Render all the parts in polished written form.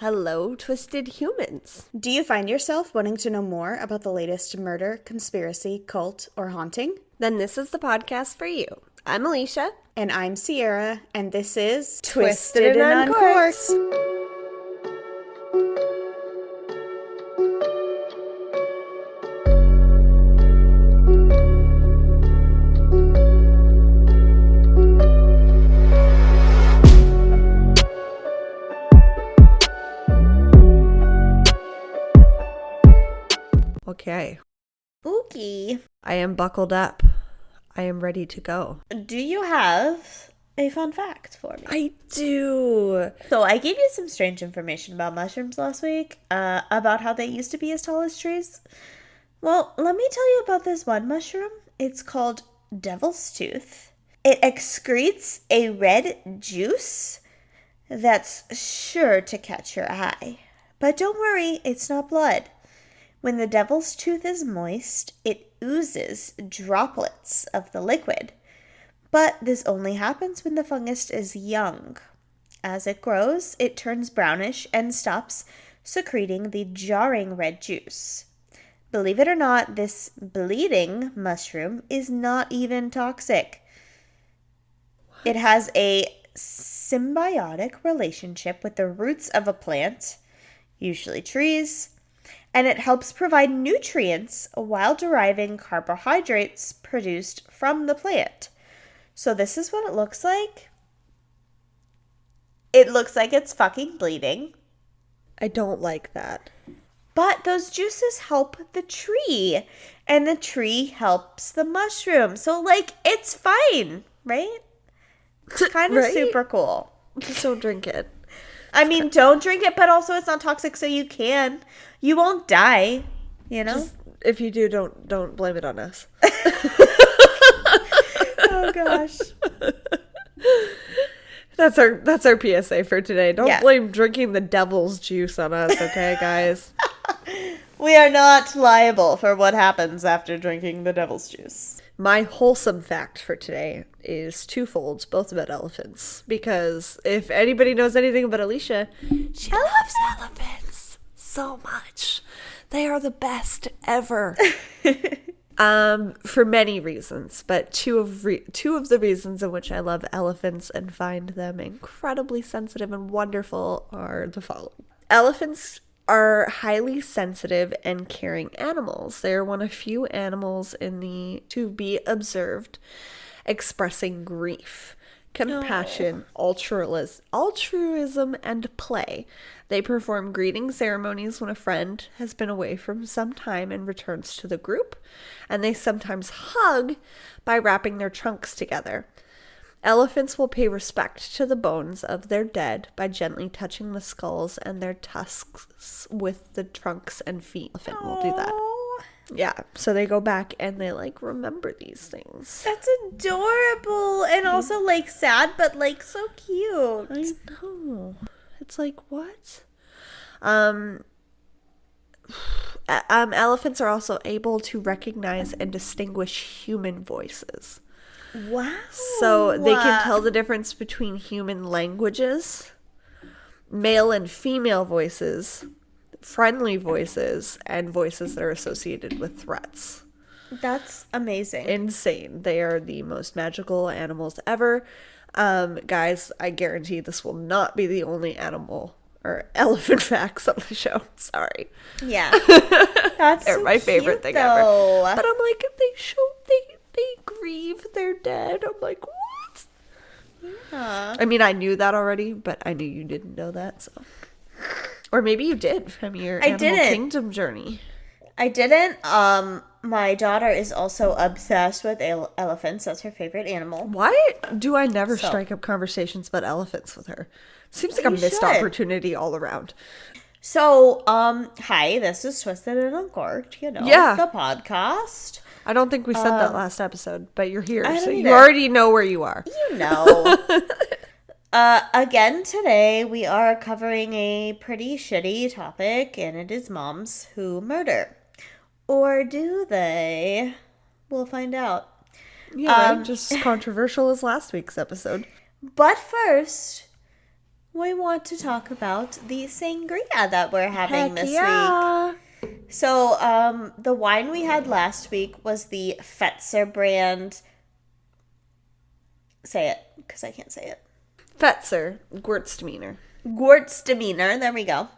Hello, twisted humans. Do you find yourself wanting to know more about the latest murder, conspiracy, cult, or haunting? Then this is the podcast for you. I'm Alicia. And I'm Sierra, and this is Twisted and Uncorked. Okay. Spooky. I am buckled up. I am ready to go. Do you have a fun fact for me? I do. So I gave you some strange information about mushrooms last week, about how they used to be as tall as trees. Well, let me tell you about this one mushroom. It's called devil's tooth. It excretes a red juice that's sure to catch your eye. But don't worry, it's not blood. When the devil's tooth is moist, it oozes droplets of the liquid. But this only happens when the fungus is young. As it grows, it turns brownish and stops secreting the jarring red juice. Believe it or not, this bleeding mushroom is not even toxic. What? It has a symbiotic relationship with the roots of a plant, usually trees, and it helps provide nutrients while deriving carbohydrates produced from the plant. So this is what it looks like. It looks like it's fucking bleeding. I don't like that. But those juices help the tree, and the tree helps the mushroom. So, like, it's fine, right? It's kind of super cool. Just don't drink it. I mean, don't drink it, but also it's not toxic, so you can. You won't die, you know? Just, if you do, don't blame it on us. Oh, gosh. That's our PSA for today. Don't blame drinking the devil's juice on us, okay, guys? We are not liable for what happens after drinking the devil's juice. My wholesome fact for today is twofold, both about elephants. Because if anybody knows anything about Alicia, she loves elephants so much. They are the best ever. For many reasons, but two of the reasons in which I love elephants and find them incredibly sensitive and wonderful are the following. Elephants are highly sensitive and caring animals. They are one of few animals to be observed expressing grief, compassion, altruism, and play. They perform greeting ceremonies when a friend has been away for some time and returns to the group, and they sometimes hug by wrapping their trunks together. Elephants will pay respect to the bones of their dead by gently touching the skulls and their tusks with the trunks and feet. Elephant will do that. Yeah, so they go back and they, remember these things. That's adorable and also, sad, but, so cute. I know. It's what? Elephants are also able to recognize and distinguish human voices. Wow. So they can tell the difference between human languages, male and female voices, friendly voices, and voices that are associated with threats. That's amazing. Insane. They are the most magical animals ever. Guys, I guarantee this will not be the only animal or elephant facts on the show. Sorry. Yeah. That's They're so my favorite thing ever. But I'm like, they grieve their dead. I'm like, what? Yeah. I mean, I knew that already, but I knew you didn't know that, so. Or maybe you did from your Animal Kingdom journey. I didn't. My daughter is also obsessed with elephants. That's her favorite animal. Why do I never strike up conversations about elephants with her? Seems like a missed opportunity all around. So, hi, this is Twisted and Uncorked, the podcast. I don't think we said that last episode, but you're here, so you either. already know where you are. You know. Again, today we are covering a pretty shitty topic, and it is moms who murder. Or do they? We'll find out. Yeah, just as controversial as last week's episode. But first, we want to talk about the sangria that we're having this week. So, the wine we had last week was the Fetzer brand. Say it, because I can't say it. Fetzer, Gewürztraminer. Gewürztraminer, there we go.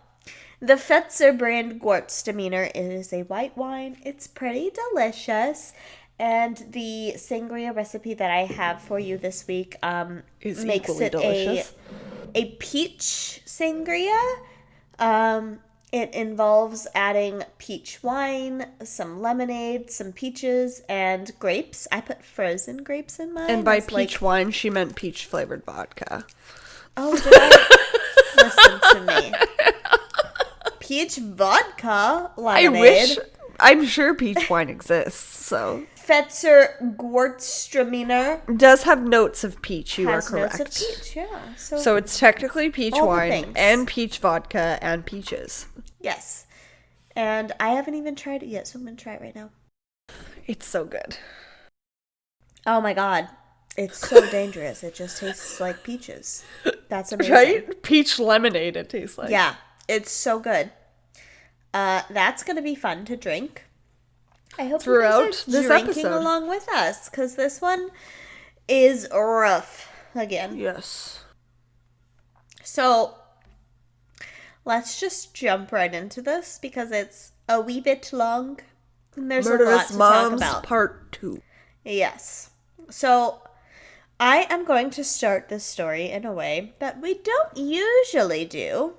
The Fetzer brand Gewürztraminer is a white wine. It's pretty delicious. And the sangria recipe that I have for you this week is makes equally it delicious. a peach sangria. It involves adding peach wine, some lemonade, some peaches, and grapes. I put frozen grapes in mine. And by peach wine, she meant peach-flavored vodka. Oh, did I? Listen to me. Peach vodka lemonade. I'm sure peach wine exists, so. Fetzer Gewürztraminer Does have notes of peach, you are correct. Notes of peach, yeah. So it's technically peach wine and peach vodka and peaches. Yes. And I haven't even tried it yet, so I'm going to try it right now. It's so good. Oh my god. It's so dangerous. It just tastes like peaches. That's amazing. Right? Peach lemonade it tastes like. Yeah. It's so good. That's going to be fun to drink. I hope throughout you guys are this drinking episode along with us, because this one is rough again. Yes. So let's just jump right into this because it's a wee bit long. And there's Murderous a lot to Moms talk about. Part 2. Yes. So I am going to start this story in a way that we don't usually do.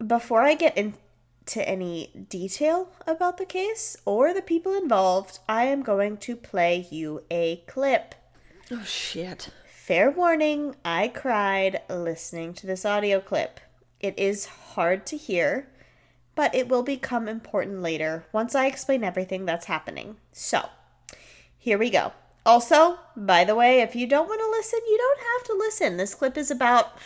Before I get into any detail about the case or the people involved, I am going to play you a clip. Oh, shit. Fair warning, I cried listening to this audio clip. It is hard to hear, but it will become important later once I explain everything that's happening. So, here we go. Also, by the way, if you don't want to listen, you don't have to listen. This clip is about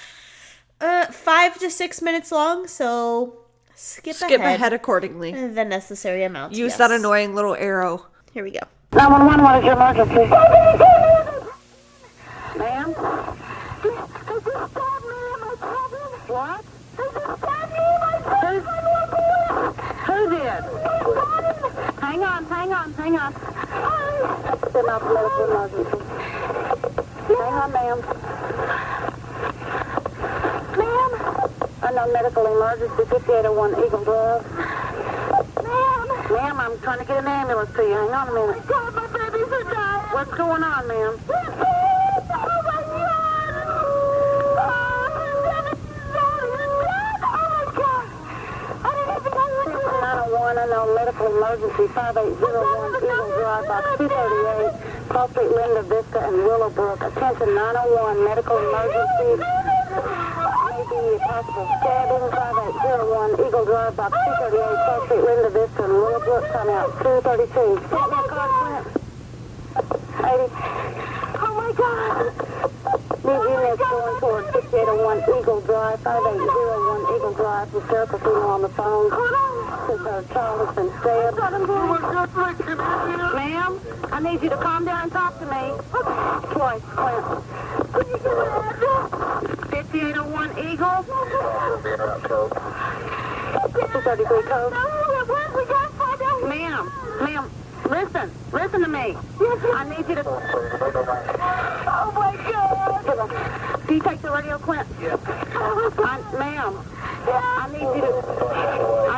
5 to 6 minutes long, so skip ahead accordingly. the necessary amount. Use that annoying little arrow. Here we go. 911, what is your emergency? Ma'am? They just stabbed me and my children. What? They just stabbed me and my children. Who did? Hang on. Send out the medical emergency. Hang on, ma'am. Ma'am? Unknown medical emergency, 5801 Eagle Drive. Ma'am, I'm trying to get an ambulance to you. Hang on a minute. Oh, my God, my babies are dying. What's going on, ma'am? Oh, my God. Oh, my God. I didn't even know what you were. 901, unknown medical emergency, 5801 Eagle Drive, box 238, Paul Street, Linda Vista, and Willowbrook. Attention, 901, medical emergency. Maybe possible stabbing, 5801 Eagle Drive, box 238, Paul Street, Linda Vista, and Willowbrook. Time out, 232. Stop my car, Clint. 80. Oh, my God. Need units going toward 6801 Eagle Drive, 5801 Eagle Drive. The sheriff is on the phone. Says our child has been stabbed. Ma'am, I need you to calm down and talk to me. Twice, Clint. 5801 Eagle. 233 code. Ma'am, listen to me. I need you to... Oh, my God. Do you take the radio, Clint? Yes. Ma'am, I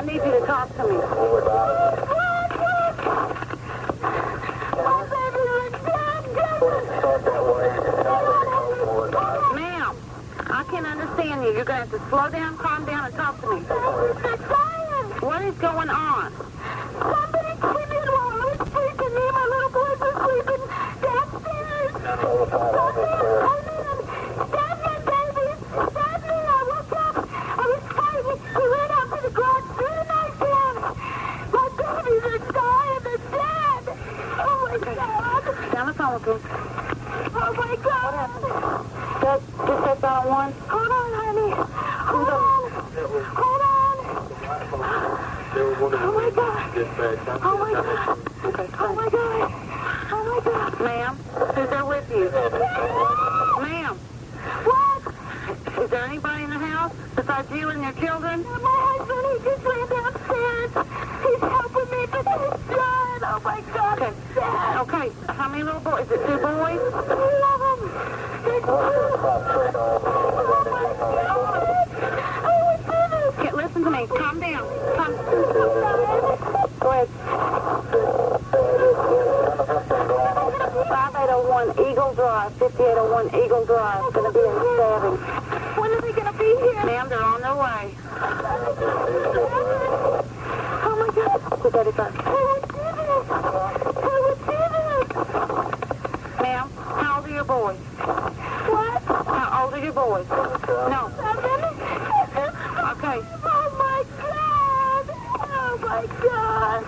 need you to talk to me. Ma'am, I can't understand you. You're going to have to slow down, calm down, and talk to me. What is going on? Somebody came in while I was sleeping. Me and my little boys were sleeping downstairs. Stabbed my babies. Stabbed me. I woke up. I was fighting. We ran out to the garage. Threw the knife down. My babies are dying. They're dead. Oh, my God. Down the phone with me. Oh, my God. What happened? Just take that one. Hold on, honey. Hold on. Oh, my God. Oh, my God. Okay. Oh, my God. Oh, my God. Ma'am, who's there with you? Ma'am. What? besides you and your children? My husband, he just ran downstairs. He's helping me, but he's dead. Oh my God, Okay. he's dead. Okay. How many little boys? Is it 2 boys? I love him. There's two. Oh my God. I would do this. Okay, listen to me. Calm down. Calm. Go ahead. 5801 Eagle Drive. 5801 Eagle Drive. Going to be a stabbing. When are they going to be here? Ma'am, they're on their way. Oh my God. 235. I would do this. I would do this. Ma'am, how old are your boys? What? How old are your boys? No. 7? Okay. Oh my God. Oh my God.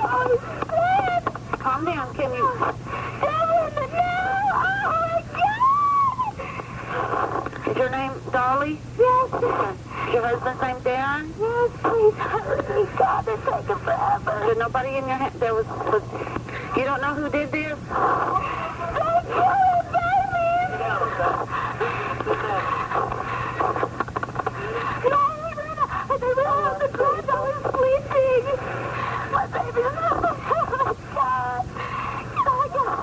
Oh, he's dead. Calm down. Can you... 7. No. Oh my God. Is your name Darlie? Yes. Is your husband's name Darren? Yes, please hurry. God, they're taking forever. There's nobody in your hand. There was... You don't know who did this? Don't kill him, baby. No, they ran out the grass. I was sleeping. My baby. Oh my God. Oh my God.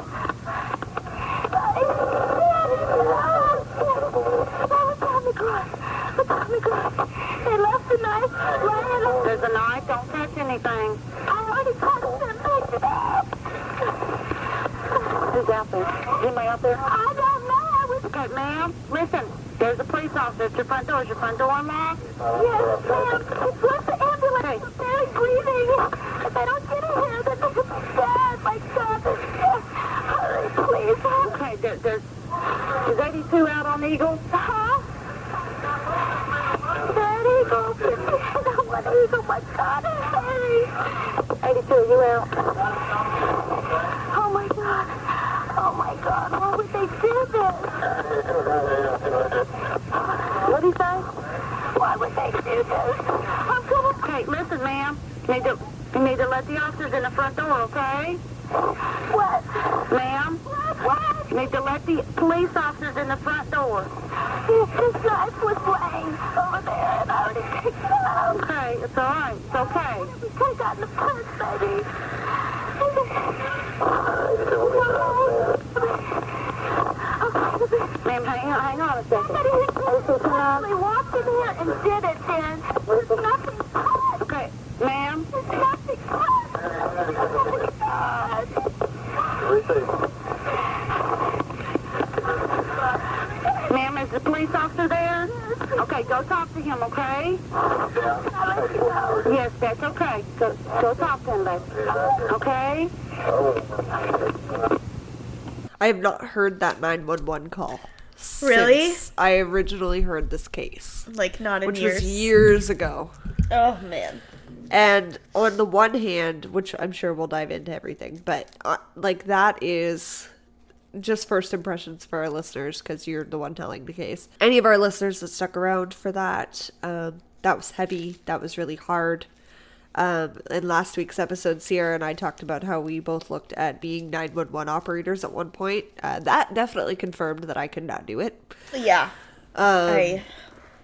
What's on the grass? What's on the grass? They left the knife laying on. There's a knife. Don't touch anything. I already touched them. Picked it up. Who's out there? Is anybody out there? I don't know. I was. Okay, ma'am. Listen. There's a police officer at your front door. Is your front door unlocked? Yes, ma'am. It's left the ambulance. Okay. I'm barely breathing. If I don't get in here, then they're dead. My God, they're dead. Hurry, please. Okay, there's... Is 82 out on Eagle? Huh? That eagle. One eagle. My God, hurry. 82, you out? Oh, my God. Oh, my God. Why would they do this? What'd he say? Why would they do this? I'm gonna... Okay, listen, ma'am. You need to let the officers in the front door, okay? What? Ma'am? What? You need to let the police officers in the front door. His knife was laying over there, and I already picked it up. Okay, it's all right. It's okay. Take out the purse, baby. Ma'am, hang on a second. Somebody actually walked in here and did it, Dan. There's nothing touched. Okay, ma'am. There's nothing touched. Oh, my God. Ma'am, is the police officer there? Okay, go talk to him, okay? I'll let you know. Yes, that's okay. Go talk to him, babe. Okay? I have not heard that 911 call. Really? Since I originally heard this case, Like, not in which years. was years ago. Oh, man. And on the one hand, which I'm sure we'll dive into everything, but like that is just first impressions for our listeners because you're the one telling the case. Any of our listeners that stuck around for that, that was heavy. That was really hard. In last week's episode, Sierra and I talked about how we both looked at being 911 operators at one point. That definitely confirmed that I could not do it. Yeah. The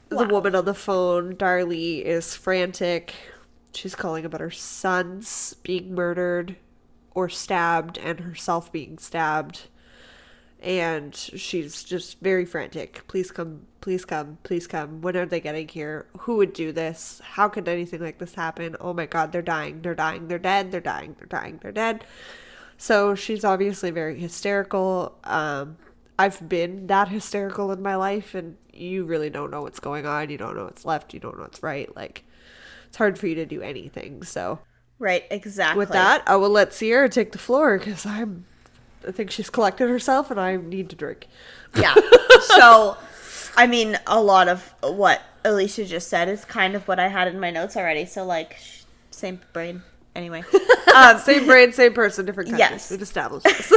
woman on the phone, Darlie, is frantic. She's calling about her sons being murdered or stabbed and herself being stabbed. And she's just very frantic. Please come, please come, please come. When are they getting here? Who would do this? How could anything like this happen? Oh my God, they're dying, they're dying, they're dead, they're dying, they're dying, they're dead. So she's obviously very hysterical. I've been that hysterical in my life, and you really don't know what's going on. You don't know what's left. You don't know what's right. Like, it's hard for you to do anything. So, Right, exactly. with that, I will let Sierra take the floor because I think she's collected herself and I need to drink. Yeah. So, I mean, a lot of what Alicia just said is kind of what I had in my notes already. So, like, same brain. Anyway. Same brain, same person, different countries. Yes. We've established this.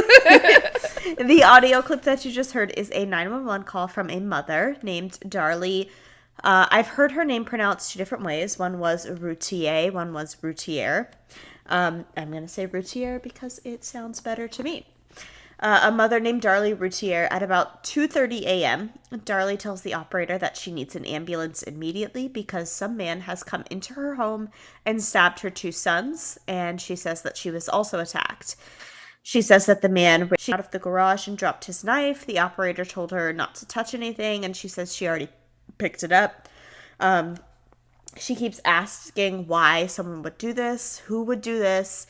The audio clip that you just heard is a 911 call from a mother named Darlie. I've heard her name pronounced two different ways. One was Routier, one was Routier. I'm going to say Routier because it sounds better to me. A mother named Darlie Routier, at about 2:30 a.m., Darlie tells the operator that she needs an ambulance immediately because some man has come into her home and stabbed her 2 sons, and she says that she was also attacked. She says that the man ran out of the garage and dropped his knife. The operator told her not to touch anything, and she says she already picked it up. She keeps asking why someone would do this, who would do this.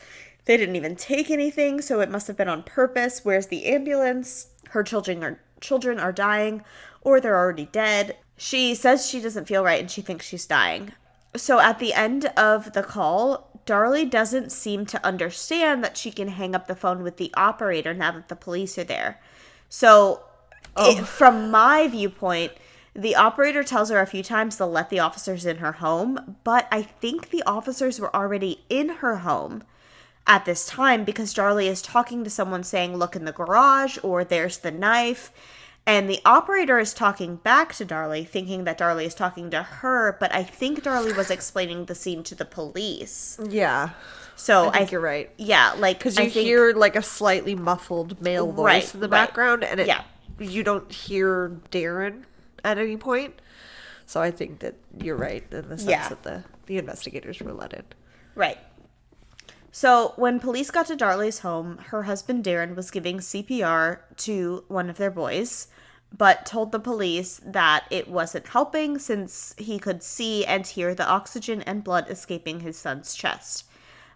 They didn't even take anything, so it must have been on purpose. Where's the ambulance? Her children are dying, or they're already dead. She says she doesn't feel right and she thinks she's dying. So at the end of the call, Darlie doesn't seem to understand that she can hang up the phone with the operator now that the police are there. So from my viewpoint, the operator tells her a few times to let the officers in her home, but I think the officers were already in her home at this time because Darlie is talking to someone saying, look in the garage, or there's the knife. And the operator is talking back to Darlie, thinking that Darlie is talking to her, but I think Darlie was explaining the scene to the police. Yeah. So I think you're right. Yeah, like, because you hear like a slightly muffled male voice in the background, and you don't hear Darren at any point. So I think that you're right in the sense that the investigators were let in. Right. So when police got to Darlie's home, her husband Darren was giving CPR to one of their boys, but told the police that it wasn't helping since he could see and hear the oxygen and blood escaping his son's chest.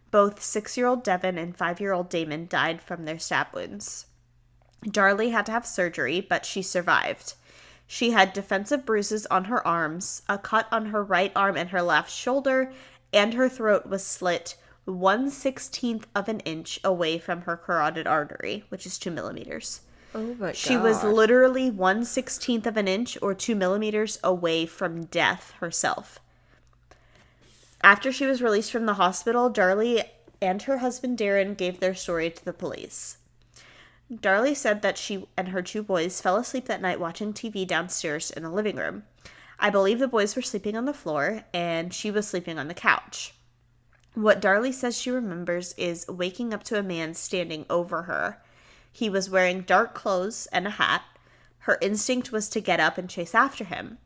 Both 6-year-old Devin and 5-year-old Damon died from their stab wounds. Darlie had to have surgery, but she survived. She had defensive bruises on her arms, a cut on her right arm and her left shoulder, and her throat was slit 1/16 of an inch away from her carotid artery, which is 2 millimeters. Oh my God. She was literally 1/16 of an inch or 2 millimeters away from death herself. After she was released from the hospital, Darlie and her husband Darren gave their story to the police. Darlie said that she and her 2 boys fell asleep that night watching TV downstairs in the living room. I believe the boys were sleeping on the floor and she was sleeping on the couch. What Darlie says she remembers is waking up to a man standing over her. He was wearing dark clothes and a hat. Her instinct was to get up and chase after him.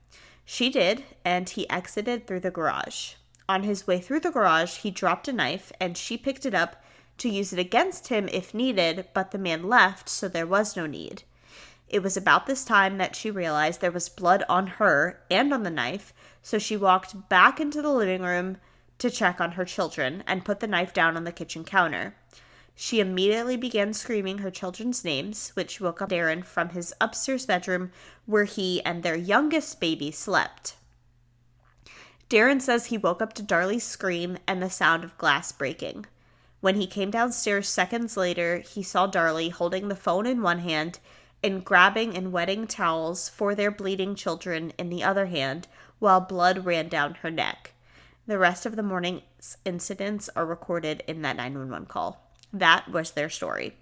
She did, and he exited through the garage. On his way through the garage, he dropped a knife, and she picked it up to use it against him if needed, but the man left, so there was no need. It was about this time that she realized there was blood on her and on the knife, so she walked back into the living room to check on her children and put the knife down on the kitchen counter. She immediately began screaming her children's names, which woke up Darren from his upstairs bedroom where he and their youngest baby slept. Darren says he woke up to Darlie's scream and the sound of glass breaking. When he came downstairs seconds later, he saw Darlie holding the phone in one hand and grabbing and wetting towels for their bleeding children in the other hand while blood ran down her neck. The rest of the morning's incidents are recorded in that 911 call. That was their story.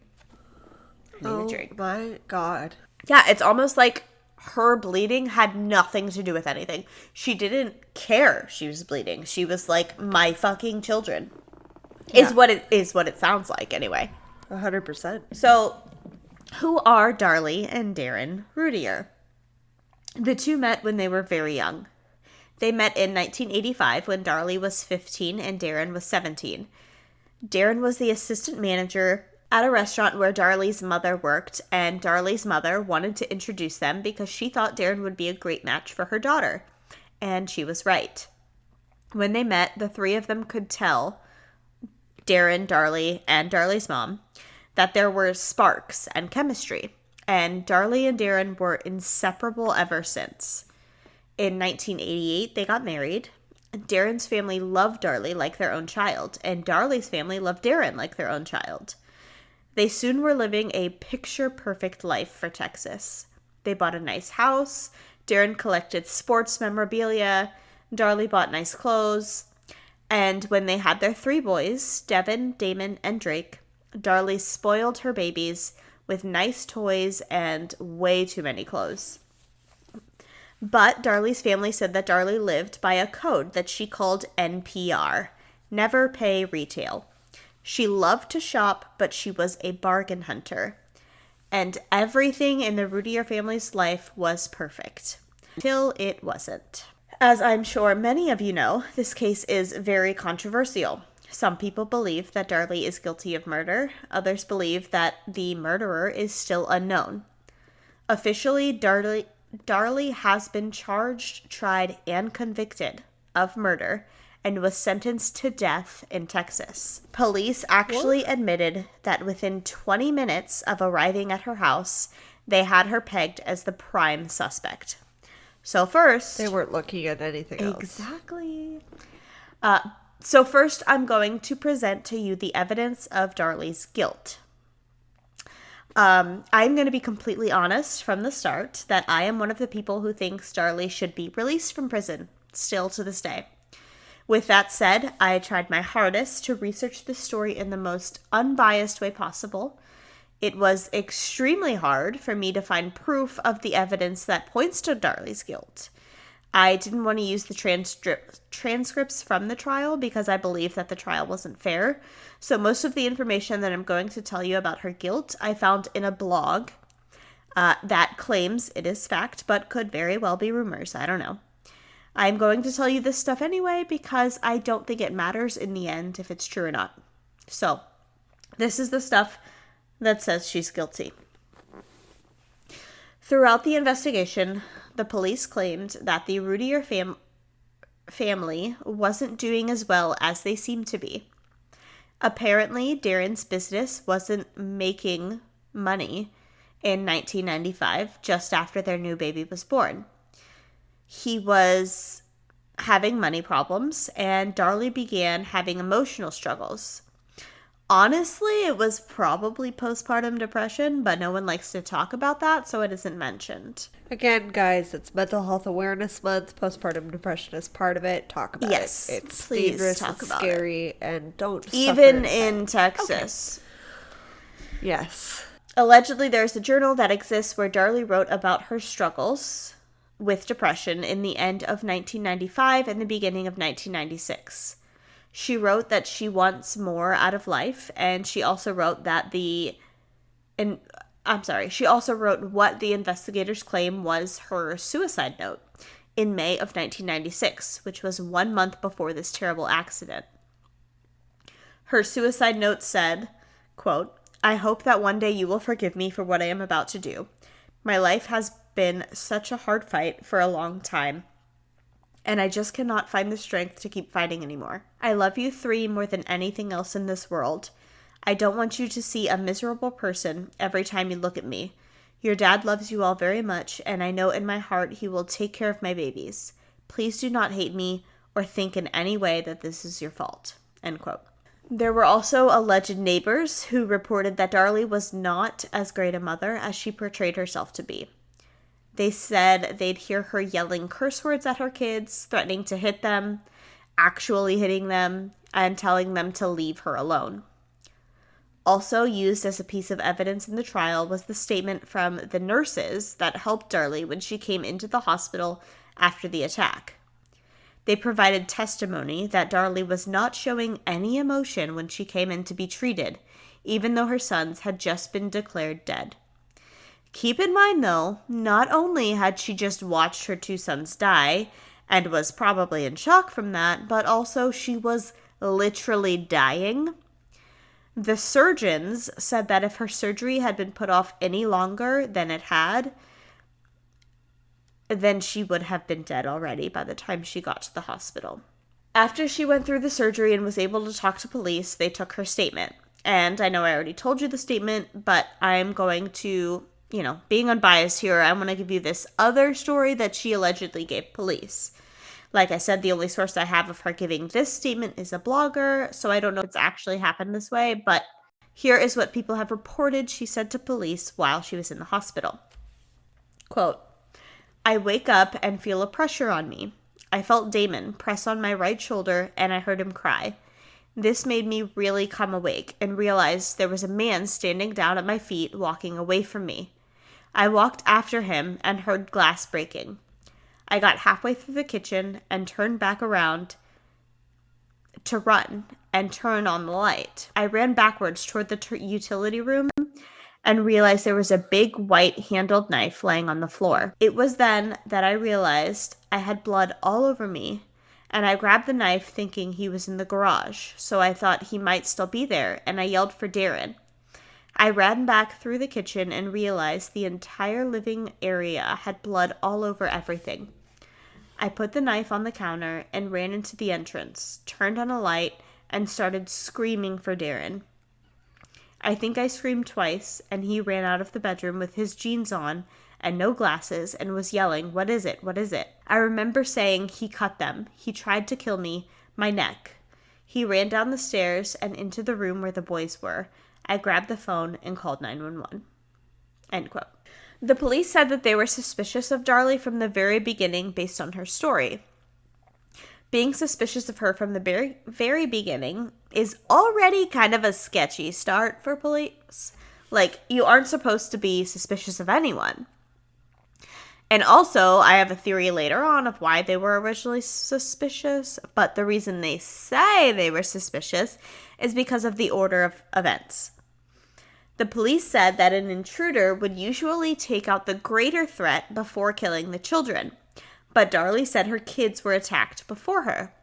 Oh my God. Yeah, it's almost like her bleeding had nothing to do with anything. She didn't care she was bleeding. She was like, my fucking children. Yeah. Is what it sounds like anyway. 100%. So, who are Darlie and Darren Routier? The 2 met when they were very young. They met in 1985 when Darlie was 15 and Darren was 17. Darren was the assistant manager at a restaurant where Darlie's mother worked, and Darlie's mother wanted to introduce them because she thought Darren would be a great match for her daughter. And she was right. When they met, the 3 of them could tell, Darren, Darlie, and Darlie's mom, that there were sparks and chemistry. And Darlie and Darren were inseparable ever since. In 1988, they got married. Darren's family loved Darlie like their own child, and Darlie's family loved Darren like their own child. They soon were living a picture-perfect life for Texas. They bought a nice house, Darren collected sports memorabilia, Darlie bought nice clothes, and when they had their 3 boys, Devin, Damon, and Drake, Darlie spoiled her babies with nice toys and way too many clothes. But Darlie's family said that Darlie lived by a code that she called NPR, never pay retail. She loved to shop, but she was a bargain hunter. and everything in the Routier family's life was perfect. Until it wasn't. As I'm sure many of you know, this case is very controversial. Some people believe that Darlie is guilty of murder. Others believe that the murderer is still unknown. Officially, Darlie has been charged, tried, and convicted of murder and was sentenced to death in Texas. Police actually admitted that within 20 minutes of arriving at her house, they had her pegged as the prime suspect. So first... They weren't looking at anything else. Exactly. So first, I'm going to present to you the evidence of Darlie's guilt. I'm going to be completely honest from the start that I am one of the people who thinks Darlie should be released from prison, still to this day. With that said, I tried my hardest to research this story in the most unbiased way possible. It was extremely hard for me to find proof of the evidence that points to Darlie's guilt. I didn't want to use the transcripts from the trial because I believe that the trial wasn't fair. So most of the information that I'm going to tell you about her guilt, I found in a blog that claims it is fact, but could very well be rumors. I don't know. I'm going to tell you this stuff anyway because I don't think it matters in the end if it's true or not. So, this is the stuff that says she's guilty. Throughout the investigation, the police claimed that the Routier family wasn't doing as well as they seemed to be. Apparently, Darren's business wasn't making money in 1995, just after their new baby was born. He was having money problems, and Darlie began having emotional struggles. Honestly, it was probably postpartum depression, but no one likes to talk about that, so it isn't mentioned. Again, guys, it's Mental Health Awareness Month. Postpartum depression is part of it. Talk about it. It's please dangerous, talk it's about scary, and don't even suffer in Texas. Okay. Yes. Allegedly, there's a journal that exists where Darlie wrote about her struggles with depression in the end of 1995 and the beginning of 1996. She wrote that she wants more out of life, and she also wrote that she also wrote what the investigators claim was her suicide note in May of 1996, which was 1 month before this terrible accident. Her suicide note said, quote, "I hope that one day you will forgive me for what I am about to do. My life has been such a hard fight for a long time, and I just cannot find the strength to keep fighting anymore. I love you three more than anything else in this world. I don't want you to see a miserable person every time you look at me. Your dad loves you all very much, and I know in my heart he will take care of my babies. Please do not hate me or think in any way that this is your fault." End quote. There were also alleged neighbors who reported that Darlie was not as great a mother as she portrayed herself to be. They said they'd hear her yelling curse words at her kids, threatening to hit them, actually hitting them, and telling them to leave her alone. Also used as a piece of evidence in the trial was the statement from the nurses that helped Darlie when she came into the hospital after the attack. They provided testimony that Darlie was not showing any emotion when she came in to be treated, even though her sons had just been declared dead. Keep in mind, though, not only had she just watched her two sons die and was probably in shock from that, but also she was literally dying. The surgeons said that if her surgery had been put off any longer than it had, then she would have been dead already by the time she got to the hospital. After she went through the surgery and was able to talk to police, they took her statement. And I know I already told you the statement, but I'm going to, being unbiased here, I want to give you this other story that she allegedly gave police. Like I said, the only source I have of her giving this statement is a blogger, so I don't know if it's actually happened this way, but here is what people have reported she said to police while she was in the hospital. Quote, "I wake up and feel a pressure on me. I felt Damon press on my right shoulder and I heard him cry. This made me really come awake and realize there was a man standing down at my feet walking away from me. I walked after him and heard glass breaking. I got halfway through the kitchen and turned back around to run and turn on the light. I ran backwards toward the utility room and realized there was a big white-handled knife laying on the floor. It was then that I realized I had blood all over me, and I grabbed the knife thinking he was in the garage, so I thought he might still be there, and I yelled for Darren. I ran back through the kitchen and realized the entire living area had blood all over everything. I put the knife on the counter and ran into the entrance, turned on a light, and started screaming for Darren. I think I screamed twice, and he ran out of the bedroom with his jeans on and no glasses and was yelling, "What is it? What is it?" I remember saying he cut them. He tried to kill me, my neck. He ran down the stairs and into the room where the boys were. I grabbed the phone and called 911. End quote. The police said that they were suspicious of Darlie from the very beginning based on her story. Being suspicious of her from the very beginning is already kind of a sketchy start for police. Like, you aren't supposed to be suspicious of anyone. And also, I have a theory later on of why they were originally suspicious, but the reason they say they were suspicious is because of the order of events. The police said that an intruder would usually take out the greater threat before killing the children, but Darlie said her kids were attacked before her.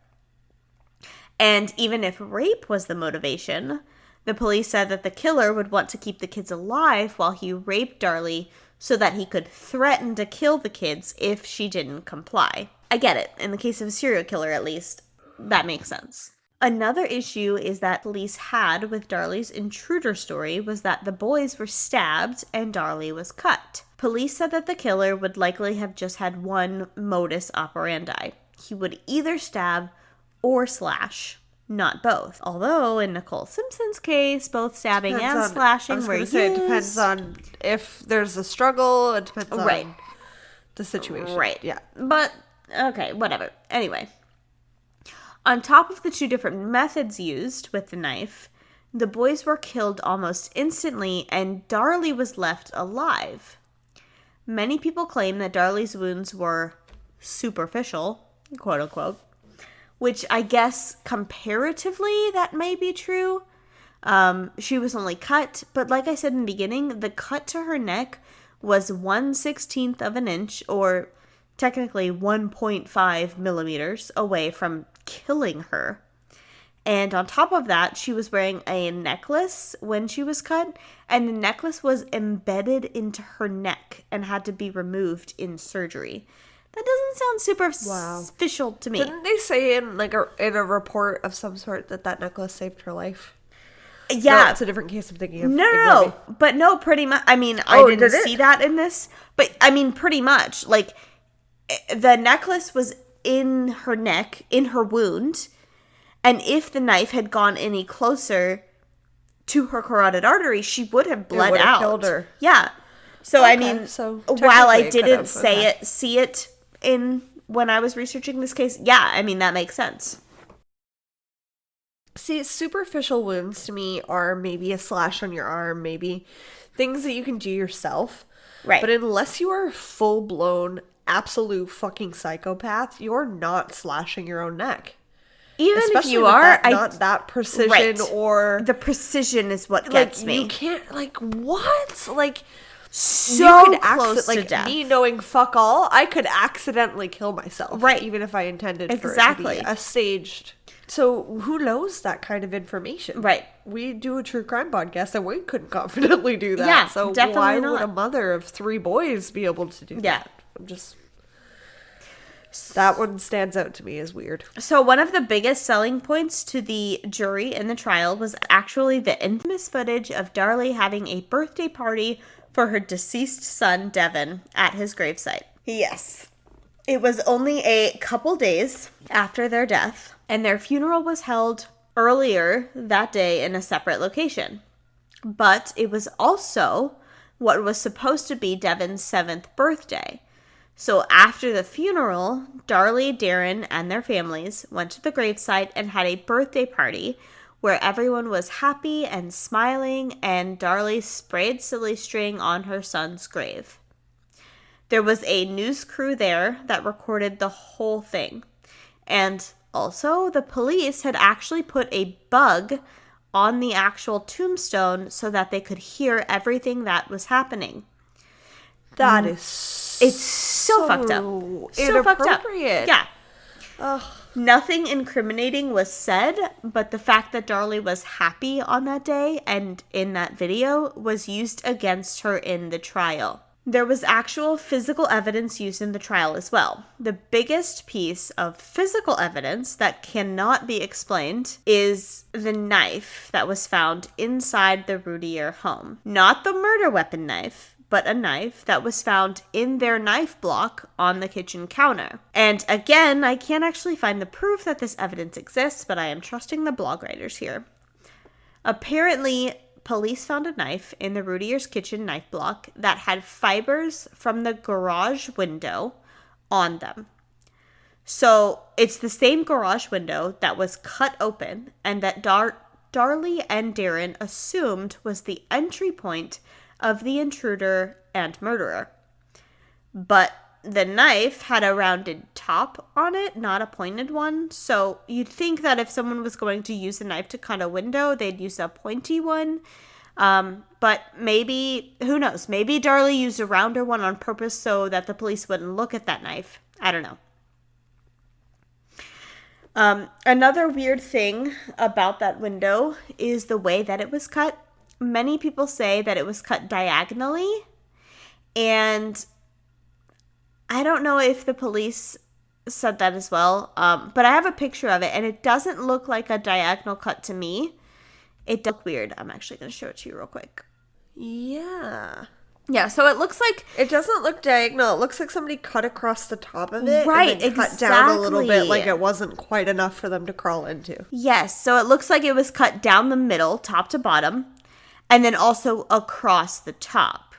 And even if rape was the motivation, the police said that the killer would want to keep the kids alive while he raped Darlie so that he could threaten to kill the kids if she didn't comply. I get it. In the case of a serial killer, at least, that makes sense. Another issue is that police had with Darlie's intruder story was that the boys were stabbed and Darlie was cut. Police said that the killer would likely have just had one modus operandi. He would either stab or slash, not both. Although in Nicole Simpson's case, both stabbing and slashing were used. It depends on if there's a struggle. It depends on the situation. Right. Yeah. But, okay, whatever. Anyway. On top of the two different methods used with the knife, the boys were killed almost instantly and Darlie was left alive. Many people claim that Darlie's wounds were superficial, quote unquote, which I guess comparatively that may be true. She was only cut, but like I said in the beginning, the cut to her neck was 1/16 of an inch, or technically 1.5 millimeters away from killing her. And on top of that, she was wearing a necklace when she was cut, and the necklace was embedded into her neck and had to be removed in surgery. That doesn't sound superficial to me. Didn't they say in a report of some sort that necklace saved her life? Yeah. No, it's a different case I'm thinking of. No. But no, pretty much. I mean, I didn't see that in this. But, I mean, pretty much. Like, the necklace was in her neck, in her wound, and if the knife had gone any closer to her carotid artery, she would have bled out. Killed her. Yeah. So okay, I mean, while I didn't see it in when I was researching this case, yeah, I mean that makes sense. See, superficial wounds to me are maybe a slash on your arm, maybe things that you can do yourself. Right. But unless you are a full-blown absolute fucking psychopath, you're not slashing your own neck. Even especially if you are, not that precision, or the precision is what gets me. You can't what so you could close to death. Me knowing fuck all, I could accidentally kill myself, right? Even if I intended for it to be a staged. So who knows that kind of information, right? We do a true crime podcast, and we couldn't confidently do that. Yeah, so definitely why not. would a mother of 3 boys be able to do that? That one stands out to me as weird. So one of the biggest selling points to the jury in the trial was actually the infamous footage of Darlie having a birthday party for her deceased son, Devin, at his gravesite. Yes. It was only a couple days after their death, and their funeral was held earlier that day in a separate location. But it was also what was supposed to be Devin's 7th birthday. So after the funeral, Darlie, Darren, and their families went to the gravesite and had a birthday party where everyone was happy and smiling, and Darlie sprayed silly string on her son's grave. There was a news crew there that recorded the whole thing. And also, the police had actually put a bug on the actual tombstone so that they could hear everything that was happening. That is It's so fucked up. So fucked up. inappropriate. Yeah. Ugh. Nothing incriminating was said, but the fact that Darlie was happy on that day and in that video was used against her in the trial. There was actual physical evidence used in the trial as well. The biggest piece of physical evidence that cannot be explained is the knife that was found inside the Routier home. Not the murder weapon knife, but a knife that was found in their knife block on the kitchen counter. And again, I can't actually find the proof that this evidence exists, but I am trusting the blog writers here. Apparently, police found a knife in the Routier's kitchen knife block that had fibers from the garage window on them. So it's the same garage window that was cut open and that Darlie and Darren assumed was the entry point of the intruder and murderer. But the knife had a rounded top on it, not a pointed one. So you'd think that if someone was going to use a knife to cut a window, they'd use a pointy one. But maybe, who knows? Maybe Darlie used a rounder one on purpose so that the police wouldn't look at that knife. I don't know. Another weird thing about that window is the way that it was cut. Many people say that it was cut diagonally, and I don't know if the police said that as well, but I have a picture of it, and it doesn't look like a diagonal cut to me. It does look weird. I'm actually going to show it to you real quick. Yeah. Yeah, so it looks like... It doesn't look diagonal. It looks like somebody cut across the top of it. Right, and then cut down a little bit, like it wasn't quite enough for them to crawl into. Yes, so it looks like it was cut down the middle, top to bottom, and then also across the top,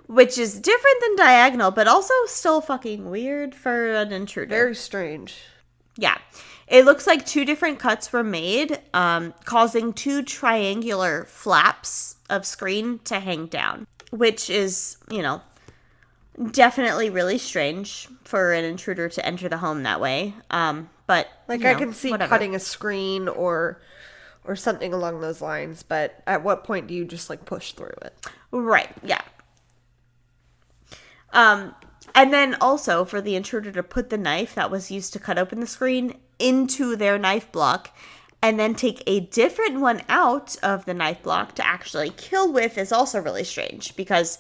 which is different than diagonal, but also still fucking weird for an intruder. Very strange. Yeah. It looks like two different cuts were made, causing two triangular flaps of screen to hang down, which is, definitely really strange for an intruder to enter the home that way. But I can see whatever. cutting a screen or something along those lines, but at what point do you just push through it? Right, yeah. And then also for the intruder to put the knife that was used to cut open the screen into their knife block and then take a different one out of the knife block to actually kill with is also really strange, because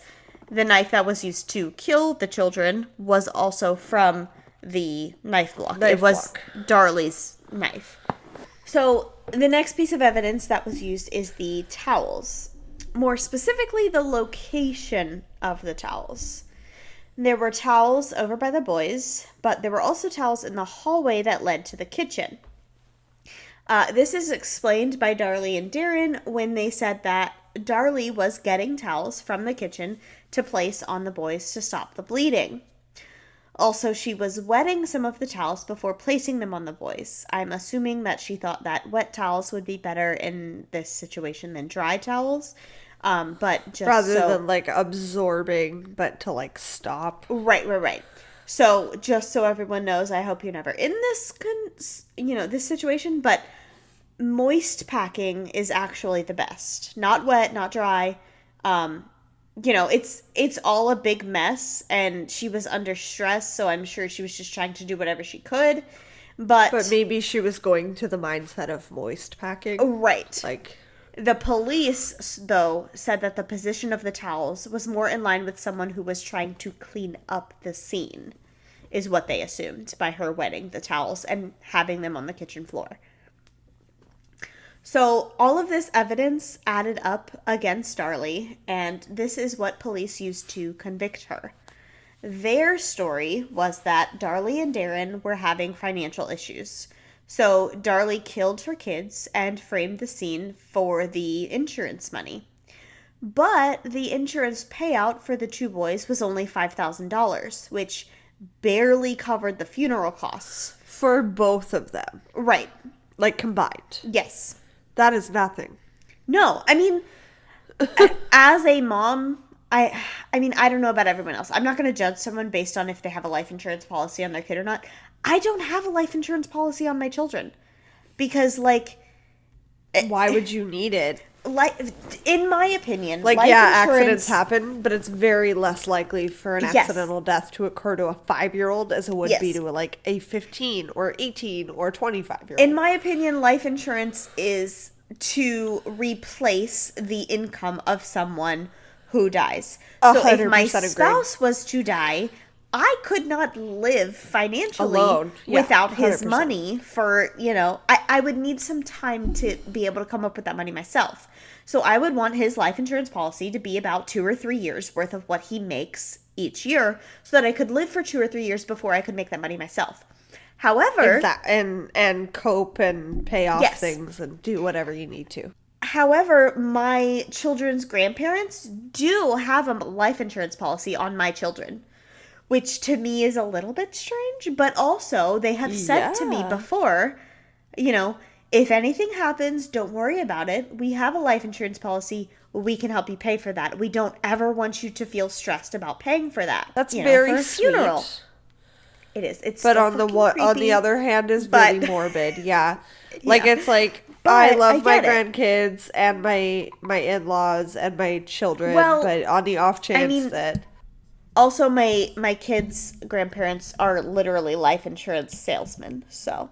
the knife that was used to kill the children was also from the knife block. It was Darlie's knife. So the next piece of evidence that was used is the towels. More specifically, the location of the towels. There were towels over by the boys, but there were also towels in the hallway that led to the kitchen. This is explained by Darlie and Darren when they said that Darlie was getting towels from the kitchen to place on the boys to stop the bleeding. Also, she was wetting some of the towels before placing them on the boys. I'm assuming that she thought that wet towels would be better in this situation than dry towels. But just rather than absorbing, but to stop. Right. So just so everyone knows, I hope you're never in this, this situation, but moist packing is actually the best. Not wet, not dry. It's all a big mess, and she was under stress, so I'm sure she was just trying to do whatever she could. But maybe she was going to the mindset of moist packing. Right. The police, though, said that the position of the towels was more in line with someone who was trying to clean up the scene, is what they assumed by her wetting the towels and having them on the kitchen floor. So all of this evidence added up against Darlie, and this is what police used to convict her. Their story was that Darlie and Darren were having financial issues. So Darlie killed her kids and framed the scene for the insurance money. But the insurance payout for the two boys was only $5,000, which barely covered the funeral costs. For both of them. Right. Combined. Yes. That is nothing. No, I mean, as a mom, I don't know about everyone else. I'm not going to judge someone based on if they have a life insurance policy on their kid or not. I don't have a life insurance policy on my children because, Why would you need it? Like, in my opinion, Like, life yeah, insurance, accidents happen, but it's very less likely for an Yes. accidental death to occur to a 5-year-old as it would be Yes. to like a 15 or 18 or 25-year-old. In my opinion, life insurance is to replace the income of someone who dies. So if my 100% agree. spouse was to die, I could not live financially Alone. Yeah, without his 100%. money for, I would need some time to be able to come up with that money myself. So I would want his life insurance policy to be about 2 or 3 years worth of what he makes each year so that I could live for 2 or 3 years before I could make that money myself. However, and cope and pay off Yes. things and do whatever you need to. However, my children's grandparents do have a life insurance policy on my children, which to me is a little bit strange, but also they have said to me Yeah. before, if anything happens, don't worry about it. We have a life insurance policy. We can help you pay for that. We don't ever want you to feel stressed about paying for that. That's for very a sweet. funeral. It is. It's But still on the fucking on the creepy. other hand is but- really morbid. Yeah. Like Yeah. it's like But I love I my get it. grandkids and my in-laws and my children, Well, but on the off chance mean, that Also, my kids' grandparents are literally life insurance salesmen. So,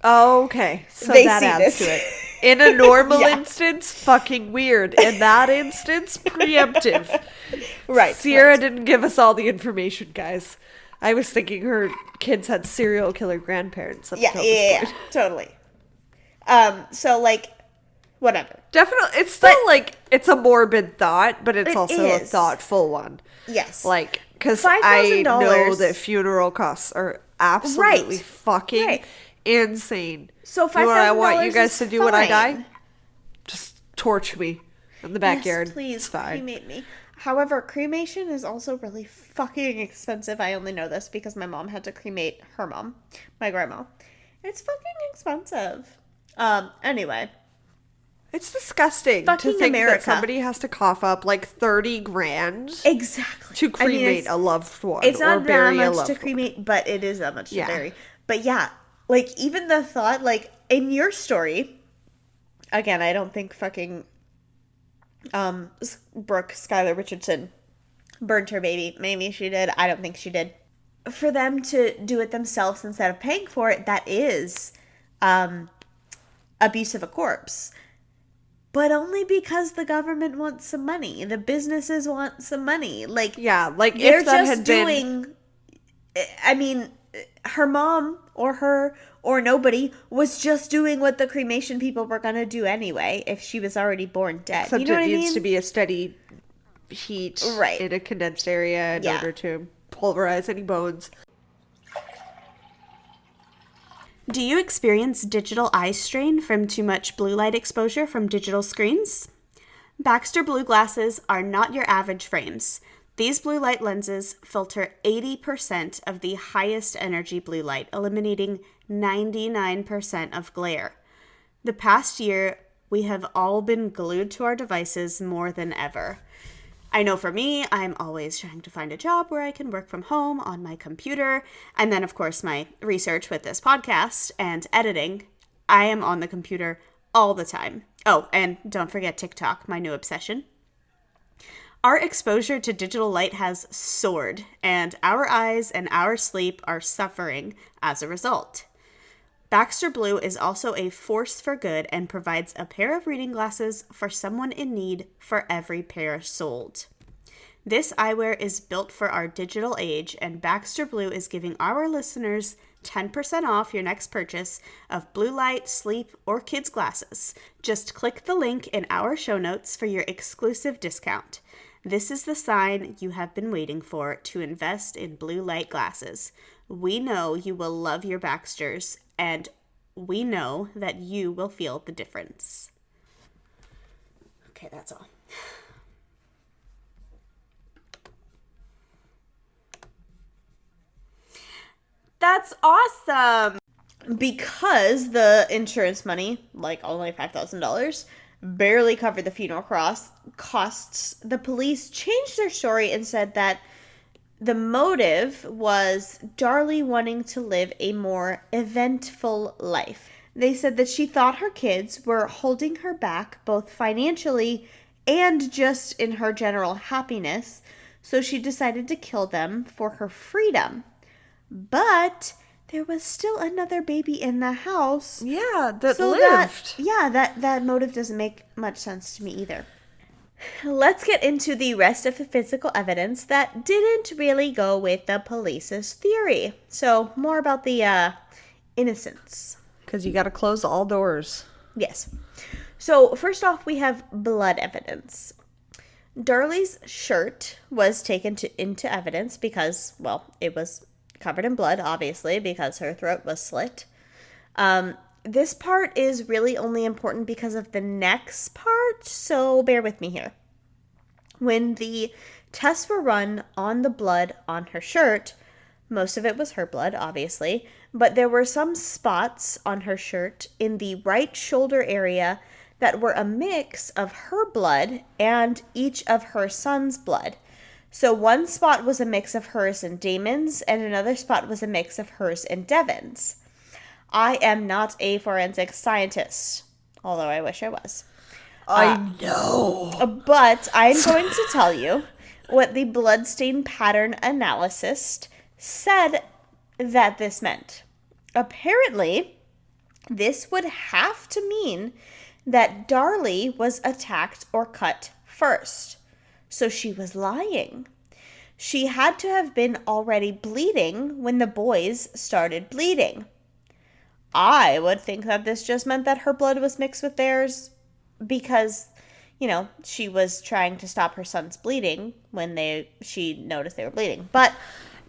oh, okay. So They that see adds this. to it. In a normal Yeah. instance, fucking weird. In that instance, preemptive. right. Sierra didn't give us all the information, guys. I was thinking her kids had serial killer grandparents. Up Yeah, until this yeah, point. totally. So, whatever. Definitely, it's still it's a morbid thought, but it's It also a is. thoughtful one. Yes. Because I know $5,000 that funeral costs are absolutely Right. fucking Right. insane. So You know what I want you $5,000 guys is to do when I die? fine. Just torch me in the backyard. Yes, please, It's fine. cremate me. However, cremation is also really fucking expensive. I only know this because my mom had to cremate her mom, my grandma. It's fucking expensive. Anyway. It's disgusting Fucking to think America. that somebody has to cough up like 30 grand Exactly. to cremate it's, a loved one it's or not bury that a much loved to one. cremate, but it is that much Yeah. to bury. But yeah, even the thought, in your story, again, I don't think fucking Brooke Skylar Richardson burned her baby. Maybe she did. I don't think she did. For them to do it themselves instead of paying for it, that is abuse of a corpse. But only because the government wants some money. The businesses want some money. Yeah, They're if that just had been doing. I mean, her mom or her or nobody was just doing what the cremation people were gonna do anyway if she was already born dead. except you know it what I needs mean? to be a steady heat Right. in a condensed area in Yeah. order to pulverize any bones. Do you experience digital eye strain from too much blue light exposure from digital screens? Baxter Blue glasses are not your average frames. These blue light lenses filter 80% of the highest energy blue light, eliminating 99% of glare. The past year, we have all been glued to our devices more than ever. I know for me, I'm always trying to find a job where I can work from home on my computer. And then, of course, my research with this podcast and editing. I am on the computer all the time. Oh, and don't forget TikTok, my new obsession. Our exposure to digital light has soared, and our eyes and our sleep are suffering as a result. Baxter Blue is also a force for good and provides a pair of reading glasses for someone in need for every pair sold. This eyewear is built for our digital age, and Baxter Blue is giving our listeners 10% off your next purchase of blue light, sleep, or kids glasses. Just click the link in our show notes for your exclusive discount. This is the sign you have been waiting for to invest in blue light glasses. We know you will love your Baxters, and we know that you will feel the difference. Okay, that's all. That's awesome. Because the insurance money, only $5,000, barely covered the funeral costs, the police changed their story and said that the motive was Darlie wanting to live a more eventful life. They said that she thought her kids were holding her back both financially and just in her general happiness, so she decided to kill them for her freedom. But there was still another baby in the house. Yeah, that So lived. that motive doesn't make much sense to me either. Let's get into the rest of the physical evidence that didn't really go with the police's theory. So, more about the innocence. Because you got to close all doors. Yes. So, first off, we have blood evidence. Darlie's shirt was taken into evidence because, well, it was covered in blood, obviously, because her throat was slit. This part is really only important because of the next part, so bear with me here. When the tests were run on the blood on her shirt, most of it was her blood, obviously, but there were some spots on her shirt in the right shoulder area that were a mix of her blood and each of her son's blood. So one spot was a mix of hers and Damon's, and another spot was a mix of hers and Devon's. I am not a forensic scientist, although I wish I was. I know. But I'm going to tell you what the bloodstain pattern analyst said that this meant. Apparently, this would have to mean that Darlie was attacked or cut first. So she was lying. She had to have been already bleeding when the boys started bleeding. I would think that this just meant that her blood was mixed with theirs because, you know, she was trying to stop her son's bleeding when she noticed they were bleeding. But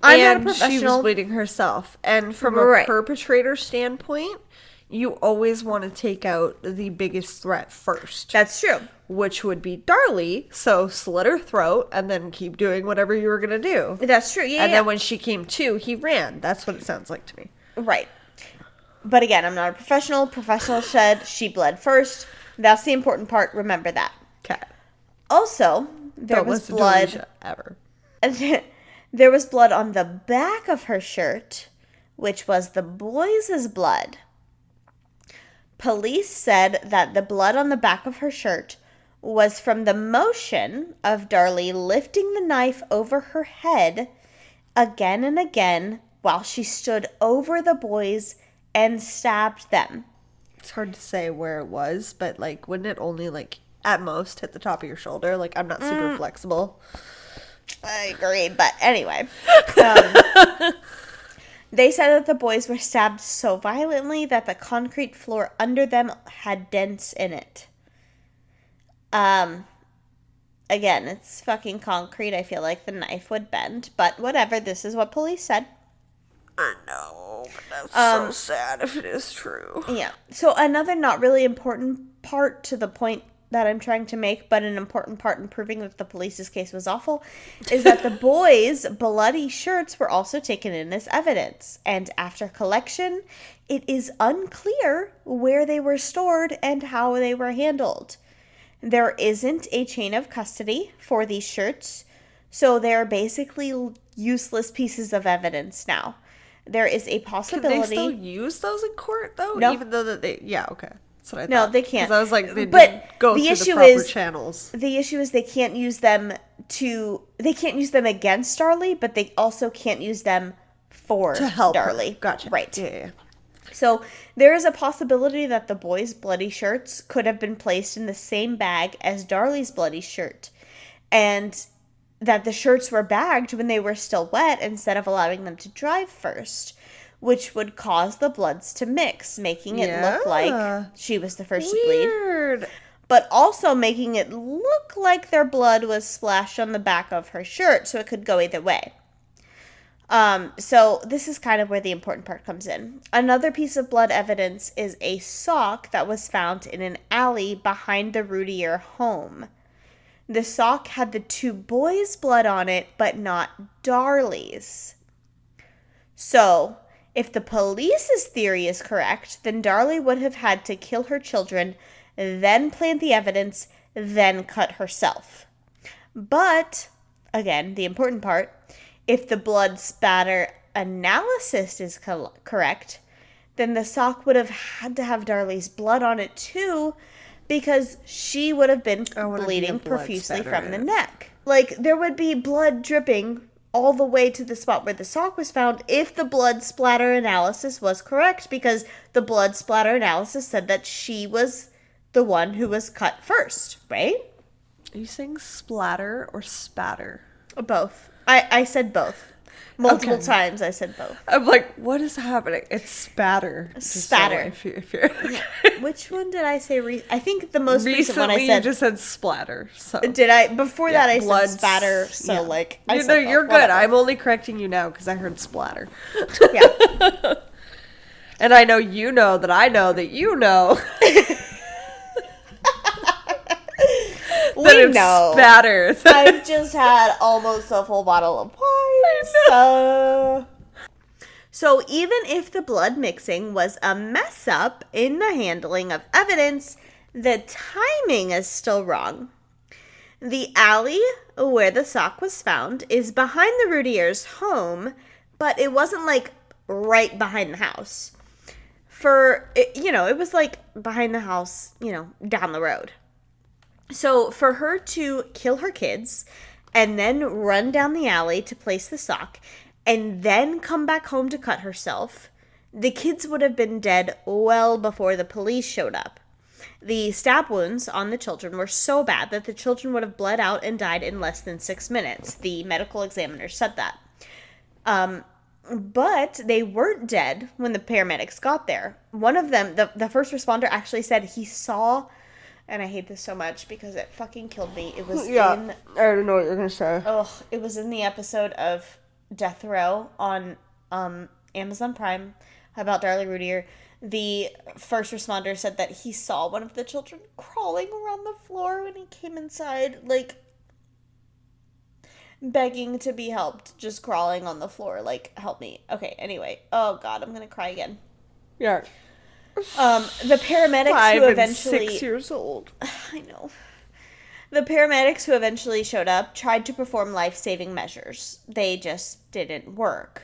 I'm not a professional. She was bleeding herself. And from a perpetrator standpoint, you always want to take out the biggest threat first. That's true. Which would be Darlie. So slit her throat and then keep doing whatever you were going to do. That's true. Yeah. And then when she came to, he ran. That's what it sounds like to me. Right. But again, I'm not a professional. Professional said she bled first. That's the important part. Remember that. Okay. Also, there was blood. Ever. There was blood on the back of her shirt, which was the boys' blood. Police said that the blood on the back of her shirt was from the motion of Darlie lifting the knife over her head again and again while she stood over the boys and stabbed them. It's hard to say where it was, but, like, wouldn't it only, like, at most hit the top of your shoulder? Like, I'm not super flexible. I agree, but anyway. They said that the boys were stabbed so violently that the concrete floor under them had dents in it. Again, it's fucking concrete. I feel like the knife would bend, but whatever. This is what police said. I know, but that's so sad if it is true. Yeah. So another not really important part to the point that I'm trying to make, but an important part in proving that the police's case was awful, is that the boys' bloody shirts were also taken in as evidence. And after collection, it is unclear where they were stored and how they were handled. There isn't a chain of custody for these shirts, so they're basically useless pieces of evidence now. There is a possibility. Can they still use those in court, though? No. Even though that they... Yeah, okay. That's what I thought. No, they can't. 'Cause I was like, they but didn't go the through issue the proper is, channels. The issue is they can't use them against Darlie, but they also can't use them for To help Darlie. her. Gotcha. Right. Yeah. So there is a possibility that the boys' bloody shirts could have been placed in the same bag as Darlie's bloody shirt, and that the shirts were bagged when they were still wet instead of allowing them to dry first, which would cause the bloods to mix, making it look like she was the first to bleed. Weird. But also making it look like their blood was splashed on the back of her shirt, so it could go either way. So this is kind of where the important part comes in. Another piece of blood evidence is a sock that was found in an alley behind the Routier home. The sock had the two boys' blood on it, but not Darlie's. So, if the police's theory is correct, then Darlie would have had to kill her children, then plant the evidence, then cut herself. But, again, the important part, if the blood spatter analysis is correct, then the sock would have had to have Darlie's blood on it too, because she would have been bleeding profusely from the neck. Like, there would be blood dripping all the way to the spot where the sock was found if the blood splatter analysis was correct, because the blood splatter analysis said that she was the one who was cut first, right? Are you saying splatter or spatter? Both. I said both. Multiple times I said both. I'm like, what is happening? It's spatter. Spatter. So if you're Which one did I say? I think the most recent one I Recently, said. you just said splatter. So Did I? Before that, I blood, said spatter. So, yeah. like, I you said know, both, you're good. whatever. I'm only correcting you now because I heard splatter. Yeah. And I know you know that I know that you know. We know. Spatter. I've just had almost a full bottle of wine. So even if the blood mixing was a mess up in the handling of evidence, the timing is still wrong. The alley where the sock was found is behind the Routiers' home, but it wasn't like right behind the house. It was like behind the house, down the road. So for her to kill her kids and then run down the alley to place the sock and then come back home to cut herself, the kids would have been dead well before the police showed up. The stab wounds on the children were so bad that the children would have bled out and died in less than 6 minutes. The medical examiner said that. But they weren't dead when the paramedics got there. One of them, the first responder, actually said he saw... And I hate this so much because it fucking killed me. It was I don't know what you're going to say. It was in the episode of Death Row on Amazon Prime about Darlie Routier. The first responder said that he saw one of the children crawling around the floor when he came inside, like, begging to be helped, just crawling on the floor, like, help me. Okay, anyway. Oh, God, I'm going to cry again. Yeah. The paramedics 5 who and eventually 6 years old. I know. The paramedics who eventually showed up tried to perform life-saving measures. They just didn't work.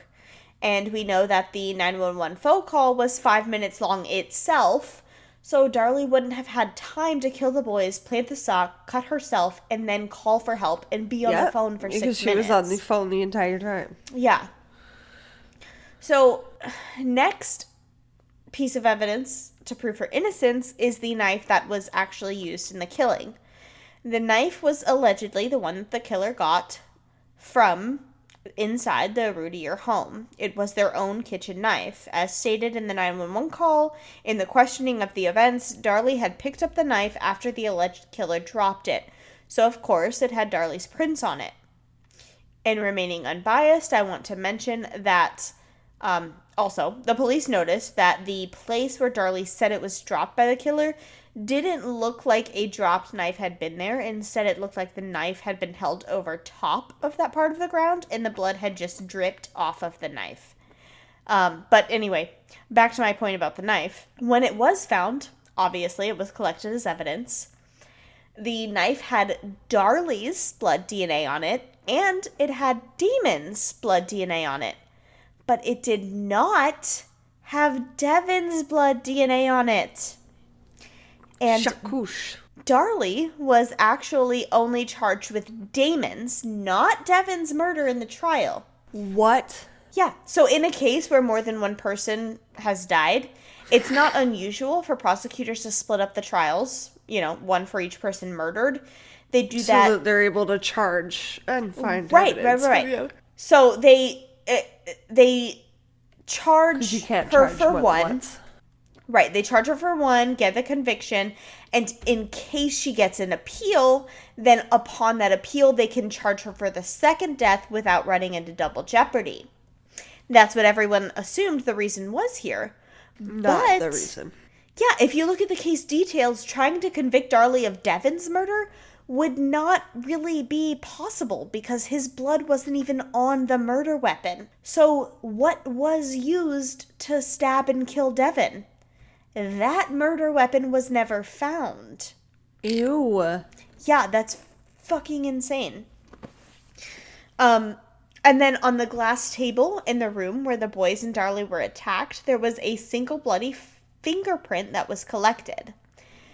And we know that the 911 phone call was 5 minutes long itself, so Darlie wouldn't have had time to kill the boys, plant the sock, cut herself, and then call for help and be on the phone for 6 minutes. Because she was on the phone the entire time. Yeah. So, next piece of evidence to prove her innocence is the knife that was actually used in the killing. The knife was allegedly the one that the killer got from inside the Routier home. It was their own kitchen knife. As stated in the 911 call, in the questioning of the events, Darlie had picked up the knife after the alleged killer dropped it. So, of course, it had Darlie's prints on it. And remaining unbiased, I want to mention that also, the police noticed that the place where Darlie said it was dropped by the killer didn't look like a dropped knife had been there. Instead, it looked like the knife had been held over top of that part of the ground and the blood had just dripped off of the knife. But anyway, back to my point about the knife. When it was found, obviously it was collected as evidence. The knife had Darlie's blood DNA on it and it had Damon's blood DNA on it. But it did not have Devin's blood DNA on it. And Shakoosh. Darlie was actually only charged with Damon's, not Devin's murder in the trial. What? Yeah. So in a case where more than one person has died, it's not unusual for prosecutors to split up the trials, one for each person murdered. They do that. So that they're able to charge and find evidence. Right. So they charge her for one. Right, they charge her for one, get the conviction, and in case she gets an appeal, then upon that appeal, they can charge her for the second death without running into double jeopardy. That's what everyone assumed the reason was here. Not the reason. Yeah, if you look at the case details, trying to convict Darlie of Devin's murder would not really be possible because his blood wasn't even on the murder weapon. So what was used to stab and kill Devin? That murder weapon was never found. Ew. Yeah, that's fucking insane. And then on the glass table in the room where the boys and Darlie were attacked, there was a single bloody fingerprint that was collected.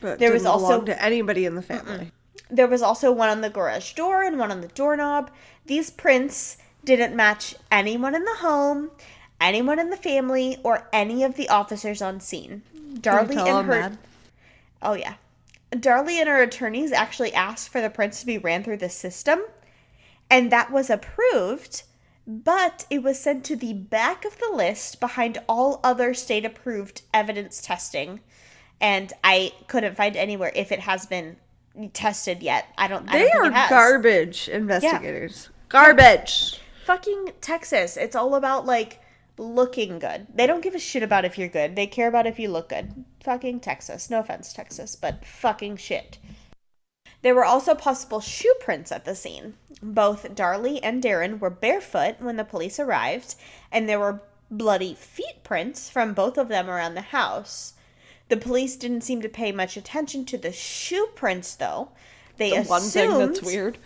But There didn't was also belong to anybody in the family. There was also one on the garage door and one on the doorknob. These prints didn't match anyone in the home, anyone in the family, or any of the officers on scene. Darlie and her attorneys actually asked for the prints to be ran through the system, and that was approved, but it was sent to the back of the list behind all other state-approved evidence testing, and I couldn't find anywhere if it has been tested yet. I don't think it has. Garbage investigators. Yeah. Garbage. Fucking Texas. It's all about, like, looking good. They don't give a shit about if you're good. They care about if you look good. Fucking Texas. No offense, Texas, but fucking shit. There were also possible shoe prints at the scene. Both Darlie and Darren were barefoot when the police arrived, and there were bloody feet prints from both of them around the house. The police didn't seem to pay much attention to the shoe prints, though. One thing that's weird.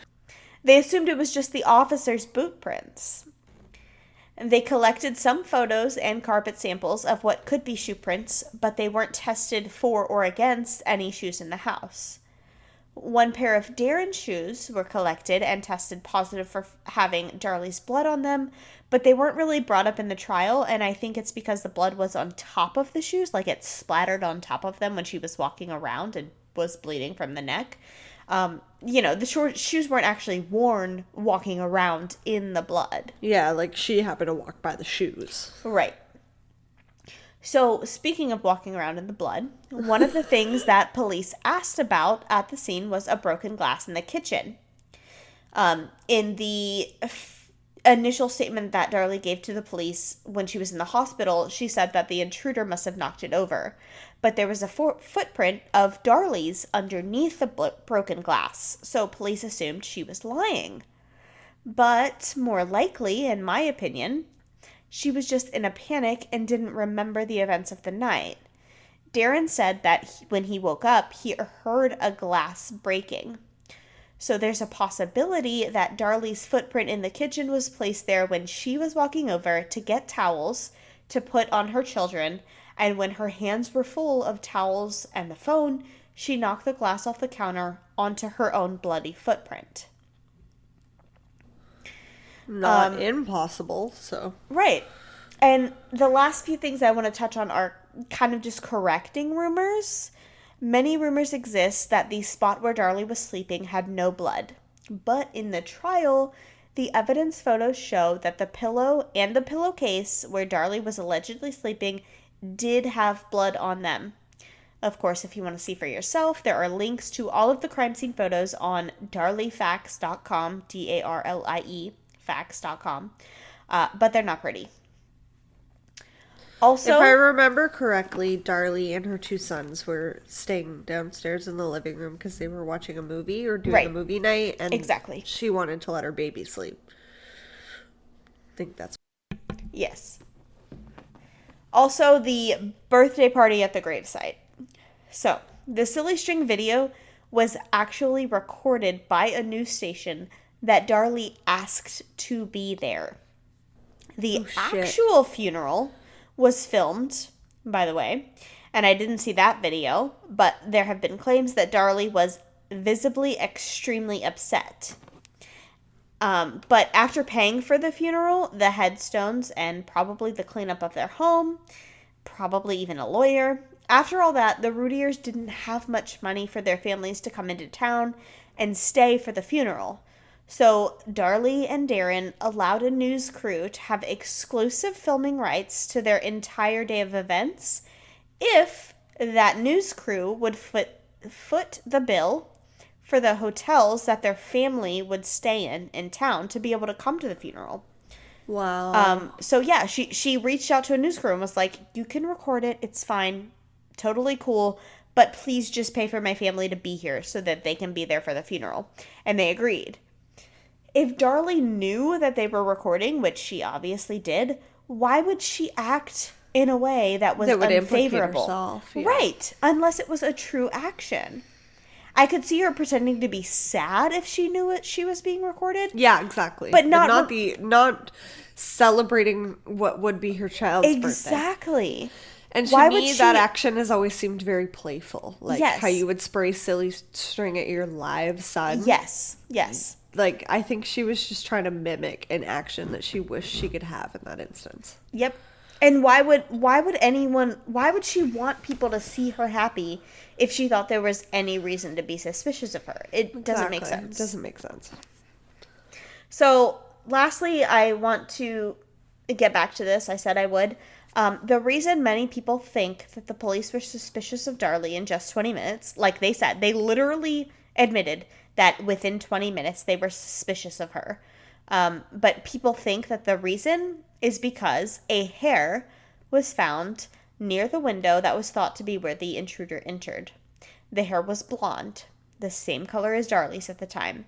They assumed it was just the officers' boot prints. They collected some photos and carpet samples of what could be shoe prints, but they weren't tested for or against any shoes in the house. One pair of Darren's shoes were collected and tested positive for having Darlie's blood on them, but they weren't really brought up in the trial, and I think it's because the blood was on top of the shoes, like it splattered on top of them when she was walking around and was bleeding from the neck. The shoes weren't actually worn walking around in the blood. Yeah, like she happened to walk by the shoes. Right. So, speaking of walking around in the blood, one of the things that police asked about at the scene was a broken glass in the kitchen. In the initial statement that Darlie gave to the police when she was in the hospital, she said that the intruder must have knocked it over. But there was a footprint of Darlie's underneath the broken glass, so police assumed she was lying. But more likely, in my opinion, she was just in a panic and didn't remember the events of the night. Darren said that when he woke up, he heard a glass breaking. So there's a possibility that Darlie's footprint in the kitchen was placed there when she was walking over to get towels to put on her children, and when her hands were full of towels and the phone, she knocked the glass off the counter onto her own bloody footprint. Not impossible, so. Right. And the last few things I want to touch on are kind of just correcting rumors. Many rumors exist that the spot where Darlie was sleeping had no blood. But in the trial, the evidence photos show that the pillow and the pillowcase where Darlie was allegedly sleeping did have blood on them. Of course, if you want to see for yourself, there are links to all of the crime scene photos on darliefacts.com, DARLIE. Facts.com, but they're not pretty. Also, if I remember correctly, Darlie and her two sons were staying downstairs in the living room because they were watching a movie or doing a movie night, and exactly, she wanted to let her baby sleep. I think that's yes. Also, the birthday party at the gravesite. So, the silly string video was actually recorded by a news station that Darlie asked to be there. The actual funeral was filmed, by the way, and I didn't see that video, but there have been claims that Darlie was visibly extremely upset. But after paying for the funeral, the headstones, and probably the cleanup of their home, probably even a lawyer, after all that, the Routiers didn't have much money for their families to come into town and stay for the funeral. So Darlie and Darren allowed a news crew to have exclusive filming rights to their entire day of events if that news crew would foot the bill for the hotels that their family would stay in town to be able to come to the funeral. Wow. So yeah, she reached out to a news crew and was like, you can record it, it's fine, totally cool, but please just pay for my family to be here so that they can be there for the funeral. And they agreed. If Darlie knew that they were recording, which she obviously did, why would she act in a way that was unfavorable? Herself, yeah. Right, unless it was a true action. I could see her pretending to be sad if she knew she was being recorded. Yeah, exactly. But not not celebrating what would be her child's birthday. Exactly. And to me, that action has always seemed very playful. Like how you would spray silly string at your live son. Yes. Yes. Like, I think she was just trying to mimic an action that she wished she could have in that instance. Yep. And why would she want people to see her happy if she thought there was any reason to be suspicious of her? It doesn't make sense. It doesn't make sense. So, lastly, I want to get back to this. I said I would. The reason many people think that the police were suspicious of Darlie in just 20 minutes, like they said, they literally admitted that within 20 minutes they were suspicious of her. But people think that the reason is because a hair was found near the window that was thought to be where the intruder entered. The hair was blonde, the same color as Darlie's at the time.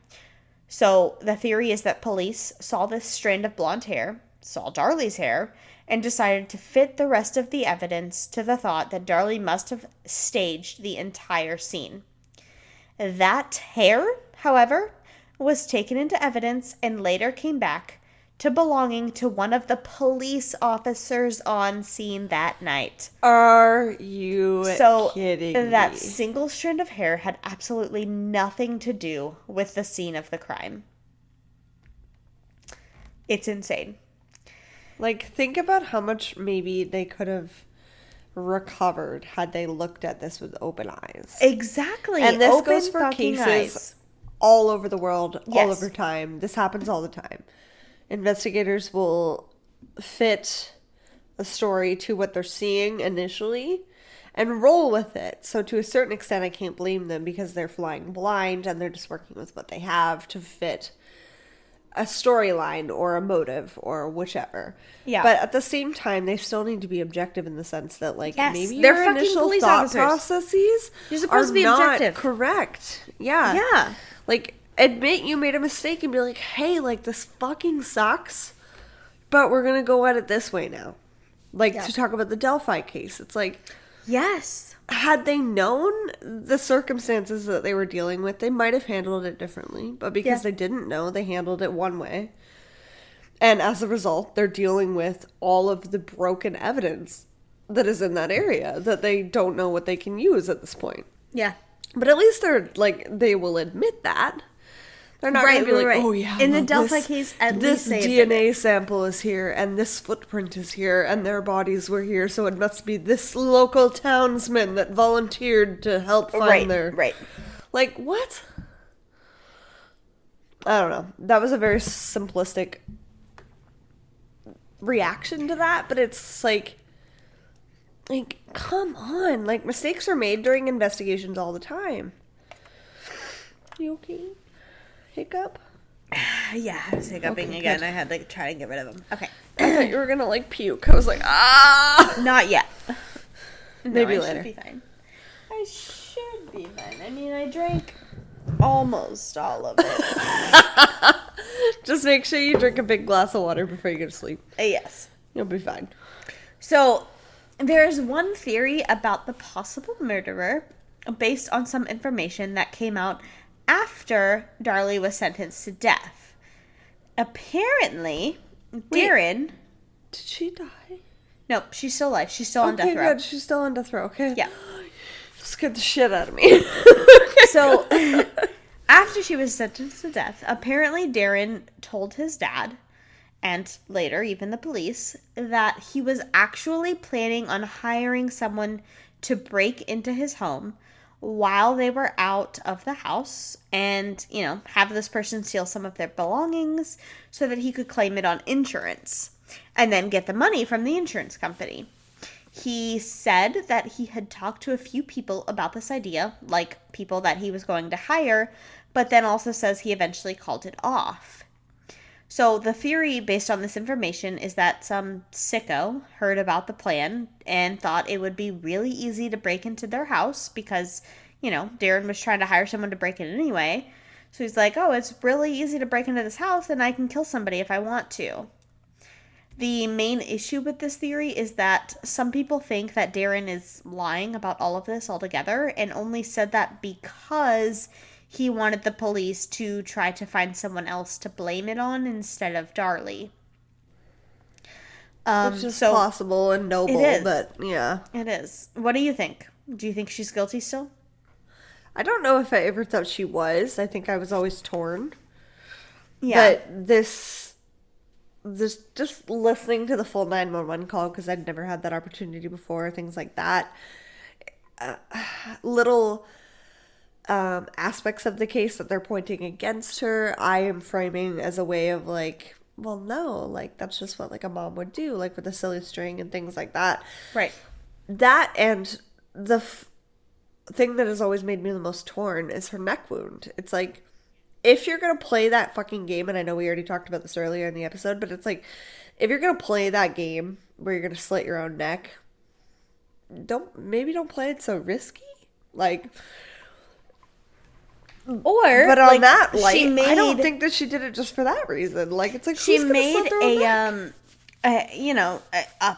So the theory is that police saw this strand of blonde hair, saw Darlie's hair, and decided to fit the rest of the evidence to the thought that Darlie must have staged the entire scene. That hair, however, was taken into evidence and later came back to belonging to one of the police officers on scene that night. Are you kidding me? That single strand of hair had absolutely nothing to do with the scene of the crime. It's insane. Like, think about how much maybe they could have recovered had they looked at this with open eyes. Exactly. And this open goes for cases eyes. all over the world, Yes. all over time. This happens all the time. Investigators will fit a story to what they're seeing initially and roll with it. So to a certain extent, I can't blame them because they're flying blind and they're just working with what they have to fit a storyline or a motive or whichever. Yeah. But at the same time, they still need to be objective in the sense that, like, Yes, maybe they're your fucking initial police thought officers. processes You're supposed to be not objective. correct. Yeah. Yeah. Like, admit you made a mistake and be like, hey, like, this fucking sucks, but we're gonna go at it this way now. Like, to talk about the Delphi case, it's like, Yes. had they known the circumstances that they were dealing with, they might have handled it differently. But because they didn't know, they handled it one way. And as a result, they're dealing with all of the broken evidence that is in that area that they don't know what they can use at this point. Yeah. But at least they're, like, they will admit that. They're not going to be like, oh yeah, in the well, Delphi case, at this least they DNA sample is here, and this footprint is here, and their bodies were here, so it must be this local townsman that volunteered to help find their... Right. Like, what? I don't know. That was a very simplistic reaction to that, but it's like, come on. Like, mistakes are made during investigations all the time. You okay? Hiccup? Yeah, I was hiccuping Okay, again. good. I had to try to get rid of them. Okay. I thought you were gonna, like, puke. I was like, ah! Not yet. Maybe I later. should be fine. I should be fine. I mean, I drank almost all of it. Just make sure you drink a big glass of water before you go to sleep. Yes. You'll be fine. So, there's one theory about the possible murderer based on some information that came out after Darlie was sentenced to death. Apparently, Darren... Did she die? Nope, she's still alive. She's still on death row. Good. She's still on death row. Okay. Yeah. Scared the shit out of me. So, after she was sentenced to death, apparently Darren told his dad, and later even the police, that he was actually planning on hiring someone to break into his home while they were out of the house and, you know, have this person steal some of their belongings so that he could claim it on insurance and then get the money from the insurance company. He said that he had talked to a few people about this idea, like people that he was going to hire, but then also says he eventually called it off. So the theory based on this information is that some sicko heard about the plan and thought it would be really easy to break into their house because, you know, Darren was trying to hire someone to break in anyway. So he's like, oh, it's really easy to break into this house and I can kill somebody if I want to. The main issue with this theory is that some people think that Darren is lying about all of this altogether and only said that because he wanted the police to try to find someone else to blame it on instead of Darlie. Which is possible and noble, but yeah. It is. What do you think? Do you think she's guilty still? I don't know if I ever thought she was. I think I was always torn. Yeah. But this just listening to the full 911 call, because I'd never had that opportunity before, things like that. Little aspects of the case that they're pointing against her, I am framing as a way of like, well, no, like that's just what like a mom would do, like with a silly string and things like that. Right. That and the thing that has always made me the most torn is her neck wound. It's like, if you're going to play that fucking game, and I know we already talked about this earlier in the episode, but it's like, if you're going to play that game where you're going to slit your own neck, don't play it so risky. Like, or, but on like, that light, I don't think that she did it just for that reason. Like, it's like, she who's gonna slit their own neck?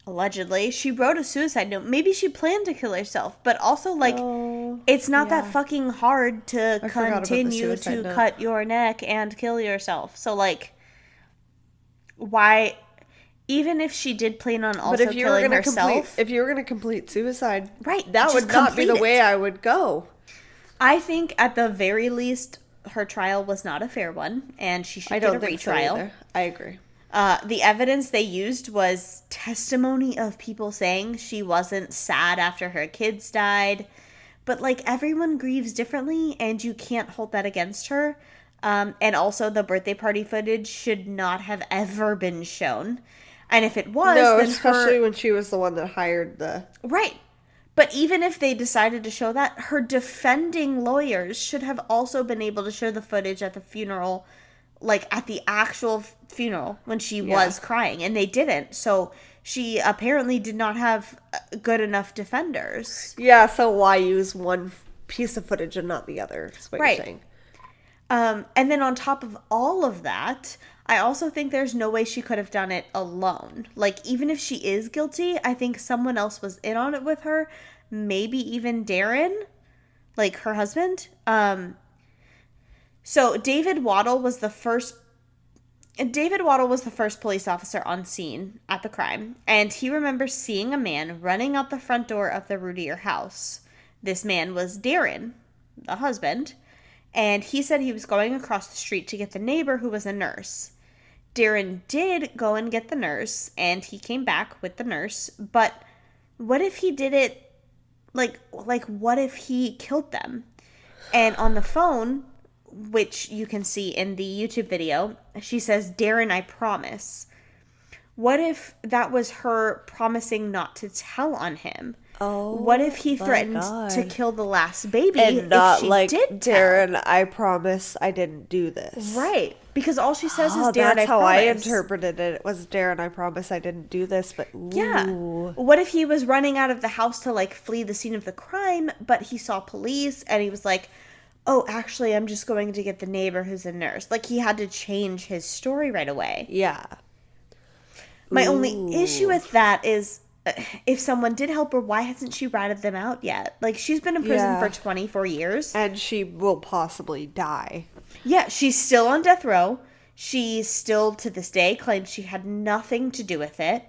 Allegedly, she wrote a suicide note. Maybe she planned to kill herself, but also, like, it's not that fucking hard to continue to cut your neck and kill yourself. So, like, why, even if she did plan on also killing herself. If you were going to complete suicide, right, that would not be the way I would go. I think, at the very least, her trial was not a fair one, and she should get a retrial. So I agree. The evidence they used was testimony of people saying she wasn't sad after her kids died. But, like, everyone grieves differently, and you can't hold that against her. And also, the birthday party footage should not have ever been shown. And if it was, no, then especially when she was the one that hired the... Right. But even if they decided to show that, her defending lawyers should have also been able to show the footage at the funeral, like at the actual funeral when she was crying, and they didn't. So she apparently did not have good enough defenders. Yeah, so why use one piece of footage and not the other? Is what you're saying. And then on top of all of that, I also think there's no way she could have done it alone. Like, even if she is guilty, I think someone else was in on it with her. Maybe even Darren, like her husband. So David Waddle was the first police officer on scene at the crime, and he remembers seeing a man running out the front door of the Routier house. This man was Darren, the husband, and he said he was going across the street to get the neighbor who was a nurse. Darren did go and get the nurse, and he came back with the nurse, but what if he did it, like what if he killed them? And on the phone, which you can see in the YouTube video, she says, "Darren, I promise." What if that was her promising not to tell on him? Oh, what if he threatened to kill the last baby and not if she like, did Darren, tell? I promise I didn't do this. Right. Because all she says is, Darren, that's I how promise. I interpreted it. It was, Darren, I promise I didn't do this, but ooh. Yeah. What if he was running out of the house to, like, flee the scene of the crime, but he saw police, and he was like, oh, actually, I'm just going to get the neighbor who's a nurse. Like, he had to change his story right away. Yeah. My only issue with that is, if someone did help her, why hasn't she ratted them out yet? Like, she's been in prison for 24 years. And she will possibly die. Yeah, she's still on death row. She still, to this day, claims she had nothing to do with it.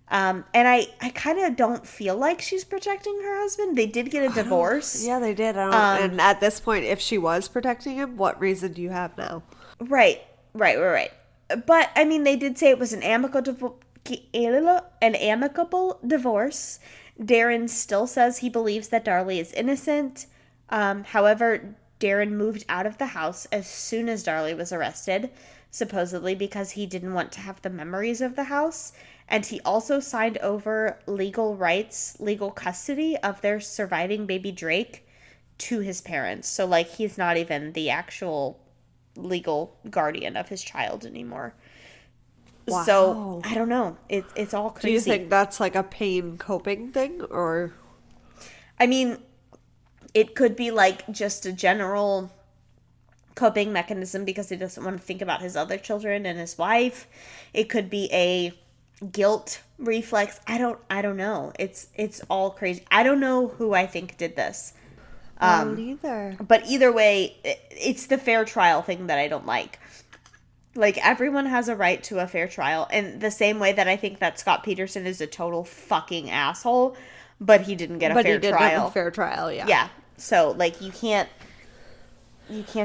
And I kind of don't feel like she's protecting her husband. They did get a divorce. Yeah, they did. And at this point, if she was protecting him, what reason do you have now? Right. But, I mean, they did say it was an amicable divorce. Darren still says he believes that Darlie is innocent. However, Darren moved out of the house as soon as Darlie was arrested, supposedly because he didn't want to have the memories of the house. And he also signed over legal custody of their surviving baby Drake to his parents. So, like, he's not even the actual legal guardian of his child anymore. Wow. So, I don't know. It's all crazy. Do you think that's like a pain coping thing, or? I mean, it could be like just a general coping mechanism because he doesn't want to think about his other children and his wife. It could be a guilt reflex. I don't know. It's all crazy. I don't know who I think did this. I don't either. But either way, it's the fair trial thing that I don't like. Like, everyone has a right to a fair trial. And the same way that I think that Scott Peterson is a total fucking asshole, but he didn't get a fair trial. Have a fair trial, yeah. Yeah. So, like, you can't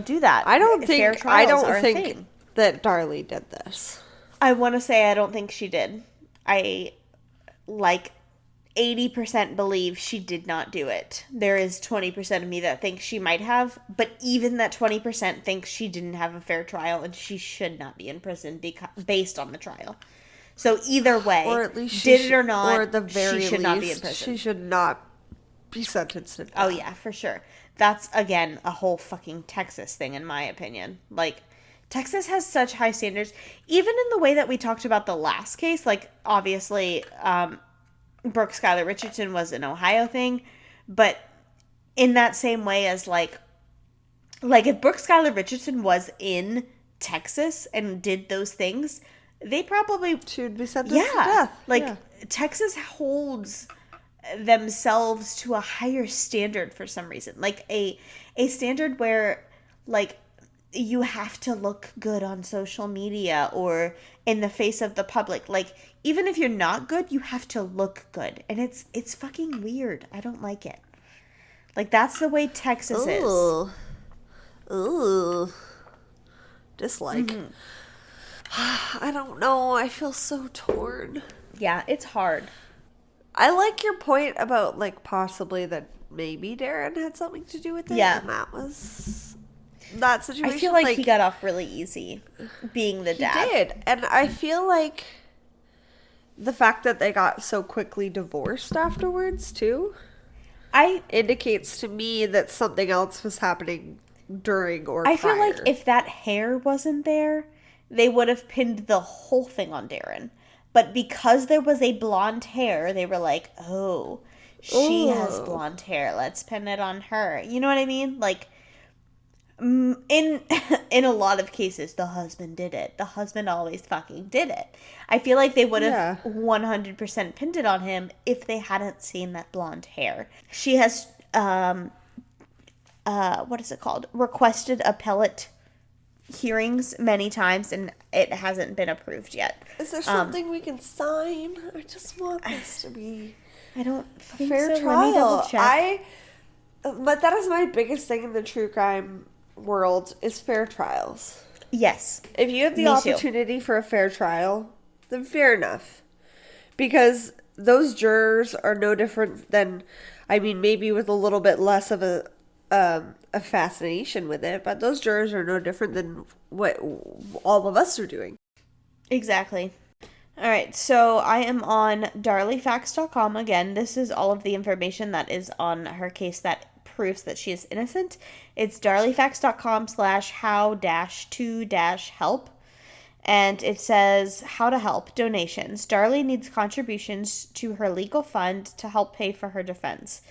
do that. I don't Fair think trials are a thing. that Darlie did this. I want to say I don't think she did. I, 80% believe she did not do it. There is 20% of me that thinks she might have, but even that 20% thinks she didn't have a fair trial and she should not be in prison based on the trial. So either way, or at least did it or not, or at the very she should least, not be in prison. She should not be sentenced to death. Oh yeah, for sure. That's, again, a whole fucking Texas thing, in my opinion. Like, Texas has such high standards. Even in the way that we talked about the last case, like, obviously, Brooke Skylar Richardson was an Ohio thing, but in that same way as, like if Brooke Skylar Richardson was in Texas and did those things, they probably... She would be sentenced to death. Like, Texas holds themselves to a higher standard for some reason. Like, a standard where, like, you have to look good on social media or in the face of the public. Like, even if you're not good, you have to look good. And it's fucking weird. I don't like it. Like, that's the way Texas is. Ooh. Dislike. I don't know. I feel so torn. Yeah, it's hard. I like your point about, like, possibly that maybe Darren had something to do with it. Yeah. And that was that situation. I feel like he got off really easy being the dad. He did. And I feel like the fact that they got so quickly divorced afterwards, too, indicates to me that something else was happening during or I prior. feel like if that hair wasn't there, they would have pinned the whole thing on Darren. But because there was a blonde hair, they were like, oh, she has blonde hair. Let's pin it on her. You know what I mean? Like, in a lot of cases, the husband did it. The husband always fucking did it. I feel like they would have 100% pinned it on him if they hadn't seen that blonde hair. She has, what is it called? Requested appellate hearings many times, and it hasn't been approved yet. Is there something we can sign? I just want this to be I don't think fair so. trial. Let me double check. But that is my biggest thing in the true crime world is fair trials. Yes. If you have the Me opportunity for a fair trial, then fair enough. Because those jurors are no different than, I mean, maybe with a little bit less of a fascination with it, but those jurors are no different than what all of us are doing. Exactly. All right, so I am on darliefacts.com again. This is all of the information that is on her case that proves that she is innocent. It's darliefacts.com/how-to-help. And it says, how to help, donations. Darlie needs contributions to her legal fund to help pay for her defense.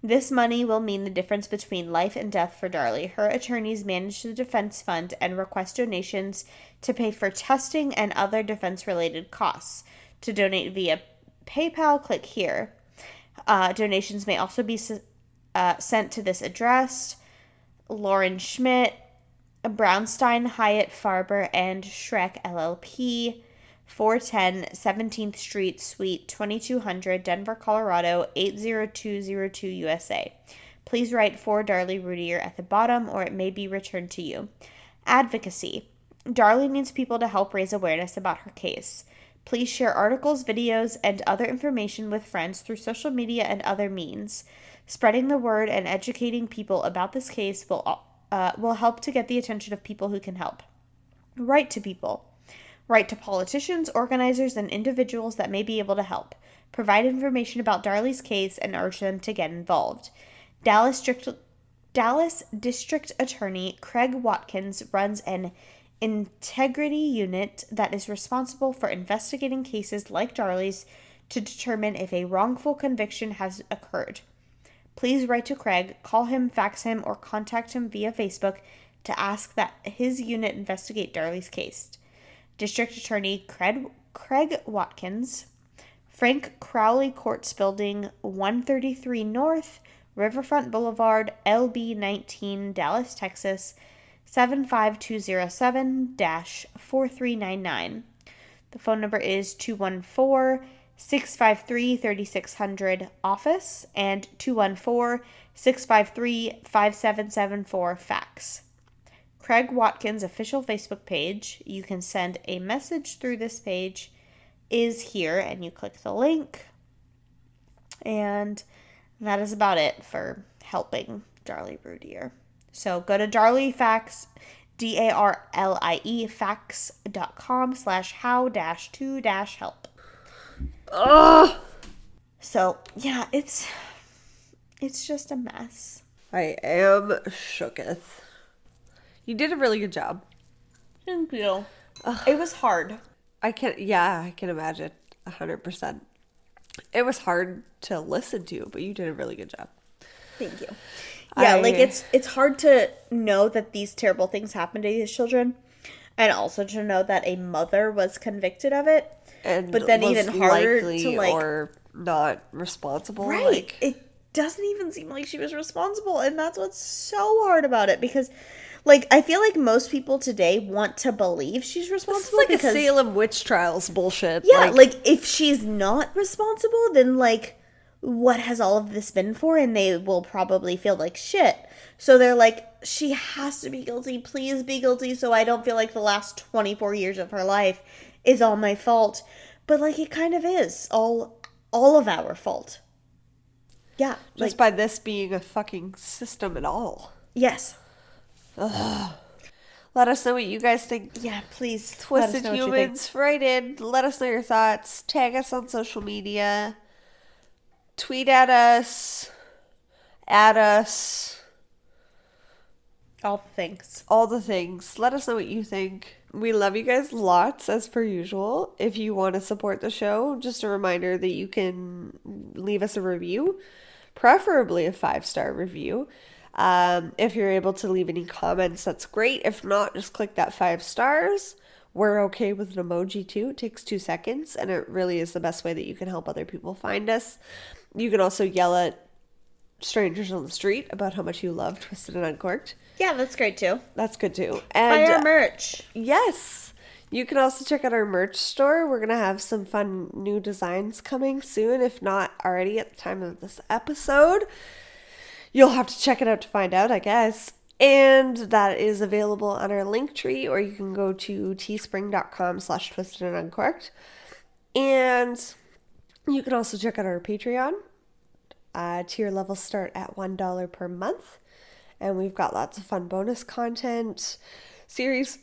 This money will mean the difference between life and death for Darlie. Her attorneys manage the defense fund and request donations to pay for testing and other defense-related costs. To donate via PayPal, click here. Donations may also be sent to this address: Lauren Schmidt, Brownstein, Hyatt, Farber, and Shrek LLP, 410 17th Street, Suite 2200, Denver, Colorado, 80202 USA. Please write for Darlie Routier at the bottom, or it may be returned to you. Advocacy. Darlie needs people to help raise awareness about her case. Please share articles, videos, and other information with friends through social media and other means. Spreading the word and educating people about this case will help to get the attention of people who can help. Write to people. Write to politicians, organizers, and individuals that may be able to help. Provide information about Darlie's case and urge them to get involved. Dallas District Attorney Craig Watkins runs an integrity unit that is responsible for investigating cases like Darlie's to determine if a wrongful conviction has occurred. Please write to Craig, call him, fax him, or contact him via Facebook, to ask that his unit investigate Darlie's case. District Attorney Craig Watkins, Frank Crowley Courts Building, 133 North, Riverfront Boulevard, LB 19, Dallas, Texas, 75207-4399. The phone number is 214-653-3600 office and 214-653-5774 fax. Craig Watkins' official Facebook page, you can send a message through this page, is here, and you click the link. And that is about it for helping Darlie Routier. So go to Darlie Fax, DARLIE fax.com/how-to-help. Ugh! So, yeah, it's just a mess. I am shooketh. You did a really good job. Thank you. It was hard. I can imagine. 100%. It was hard to listen to, but you did a really good job. Thank you. Yeah, it's hard to know that these terrible things happen to these children, and also to know that a mother was convicted of it. But then even harder to or not responsible. Right. It doesn't even seem like she was responsible, and that's what's so hard about it, because I feel like most people today want to believe she's responsible. This is like a Salem witch trials bullshit. Yeah, if she's not responsible, then what has all of this been for? And they will probably feel like shit. So they're like, she has to be guilty. Please be guilty, so I don't feel like the last 24 years of her life is all my fault. But it kind of is all of our fault. Yeah. Just by this being a fucking system at all. Yes. Ugh. Let us know what you guys think. Yeah, please. Twisted Humans, write in. Let us know your thoughts. Tag us on social media. Tweet at us. Add us. All the things. All the things. Let us know what you think. We love you guys lots, as per usual. If you want to support the show, just a reminder that you can leave us a review. Preferably a 5-star review. If you're able to leave any comments, that's great. If not, just click that 5 stars. We're okay with an emoji too. It takes 2 seconds, and it really is the best way that you can help other people find us. You can also yell at strangers on the street about how much you love Twisted and Uncorked. Yeah, that's great too. That's good too. And buy our merch. Yes. You can also check out our merch store. We're going to have some fun new designs coming soon, if not already at the time of this episode. You'll have to check it out to find out, I guess. And that is available on our Linktree, or you can go to teespring.com/twistedanduncorked. And you can also check out our Patreon. Tier levels start at $1 per month. And we've got lots of fun bonus content, series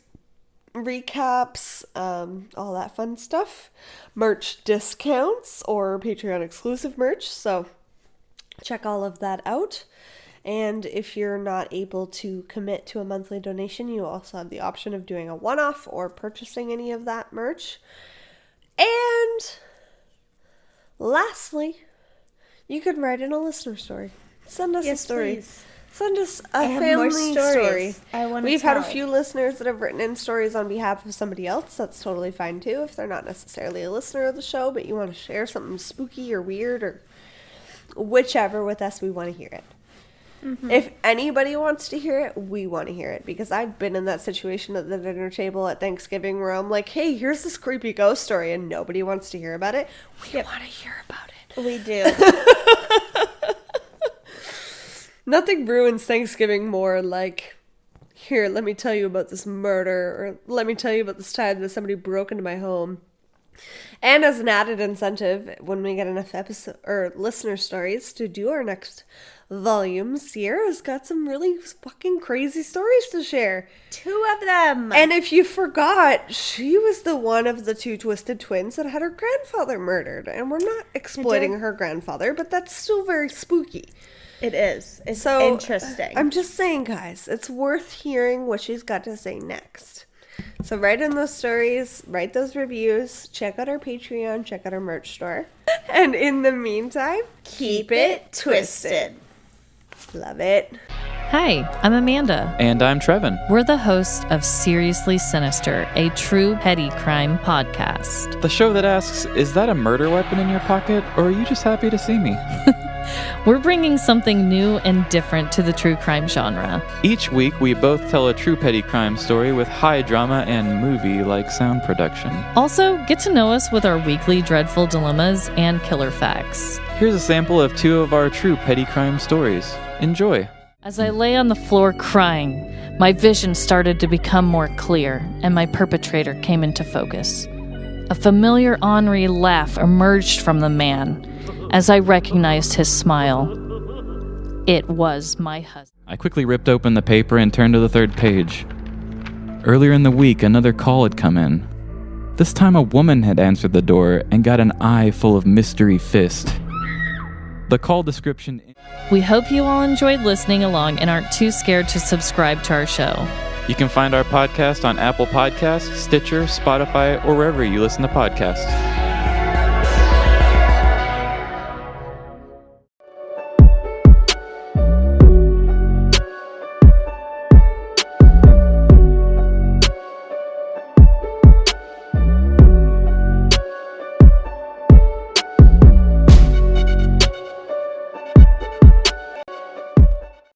recaps, all that fun stuff. Merch discounts or Patreon exclusive merch. So check all of that out. And if you're not able to commit to a monthly donation, you also have the option of doing a one-off or purchasing any of that merch. And lastly, you can write in a listener story. Send us a story. Please. Send us a family story. We've had a few listeners that have written in stories on behalf of somebody else. That's totally fine too, if they're not necessarily a listener of the show, but you want to share something spooky or weird or whichever with us, we want to hear it. Mm-hmm. If anybody wants to hear it, we want to hear it, because I've been in that situation at the dinner table at Thanksgiving where I'm like, hey, here's this creepy ghost story, and nobody wants to hear about it. We want to hear about it. We do. Nothing ruins Thanksgiving more like, here, let me tell you about this murder, or let me tell you about this time that somebody broke into my home. And as an added incentive, when we get enough episode or listener stories to do our next volume, Sierra's got some really fucking crazy stories to share. 2 of them. And if you forgot, she was the one of the 2 twisted twins that had her grandfather murdered. And we're not exploiting her grandfather, but that's still very spooky. It is. It's so interesting. I'm just saying, guys, it's worth hearing what she's got to say next. So write in those stories, write those reviews, check out our Patreon, check out our merch store. And in the meantime, keep it twisted. Love it. Hi, I'm Amanda. And I'm Trevin. We're the hosts of Seriously Sinister, a true petty crime podcast. The show that asks, is that a murder weapon in your pocket, or are you just happy to see me? We're bringing something new and different to the true crime genre. Each week, we both tell a true petty crime story with high drama and movie-like sound production. Also, get to know us with our weekly dreadful dilemmas and killer facts. Here's a sample of 2 of our true petty crime stories. Enjoy. As I lay on the floor crying, my vision started to become more clear, and my perpetrator came into focus. A familiar ornery laugh emerged from the man as I recognized his smile. It was my husband. I quickly ripped open the paper and turned to the 3rd page. Earlier in the week, another call had come in. This time a woman had answered the door and got an eye full of mystery fist. The call description... We hope you all enjoyed listening along and aren't too scared to subscribe to our show. You can find our podcast on Apple Podcasts, Stitcher, Spotify, or wherever you listen to podcasts.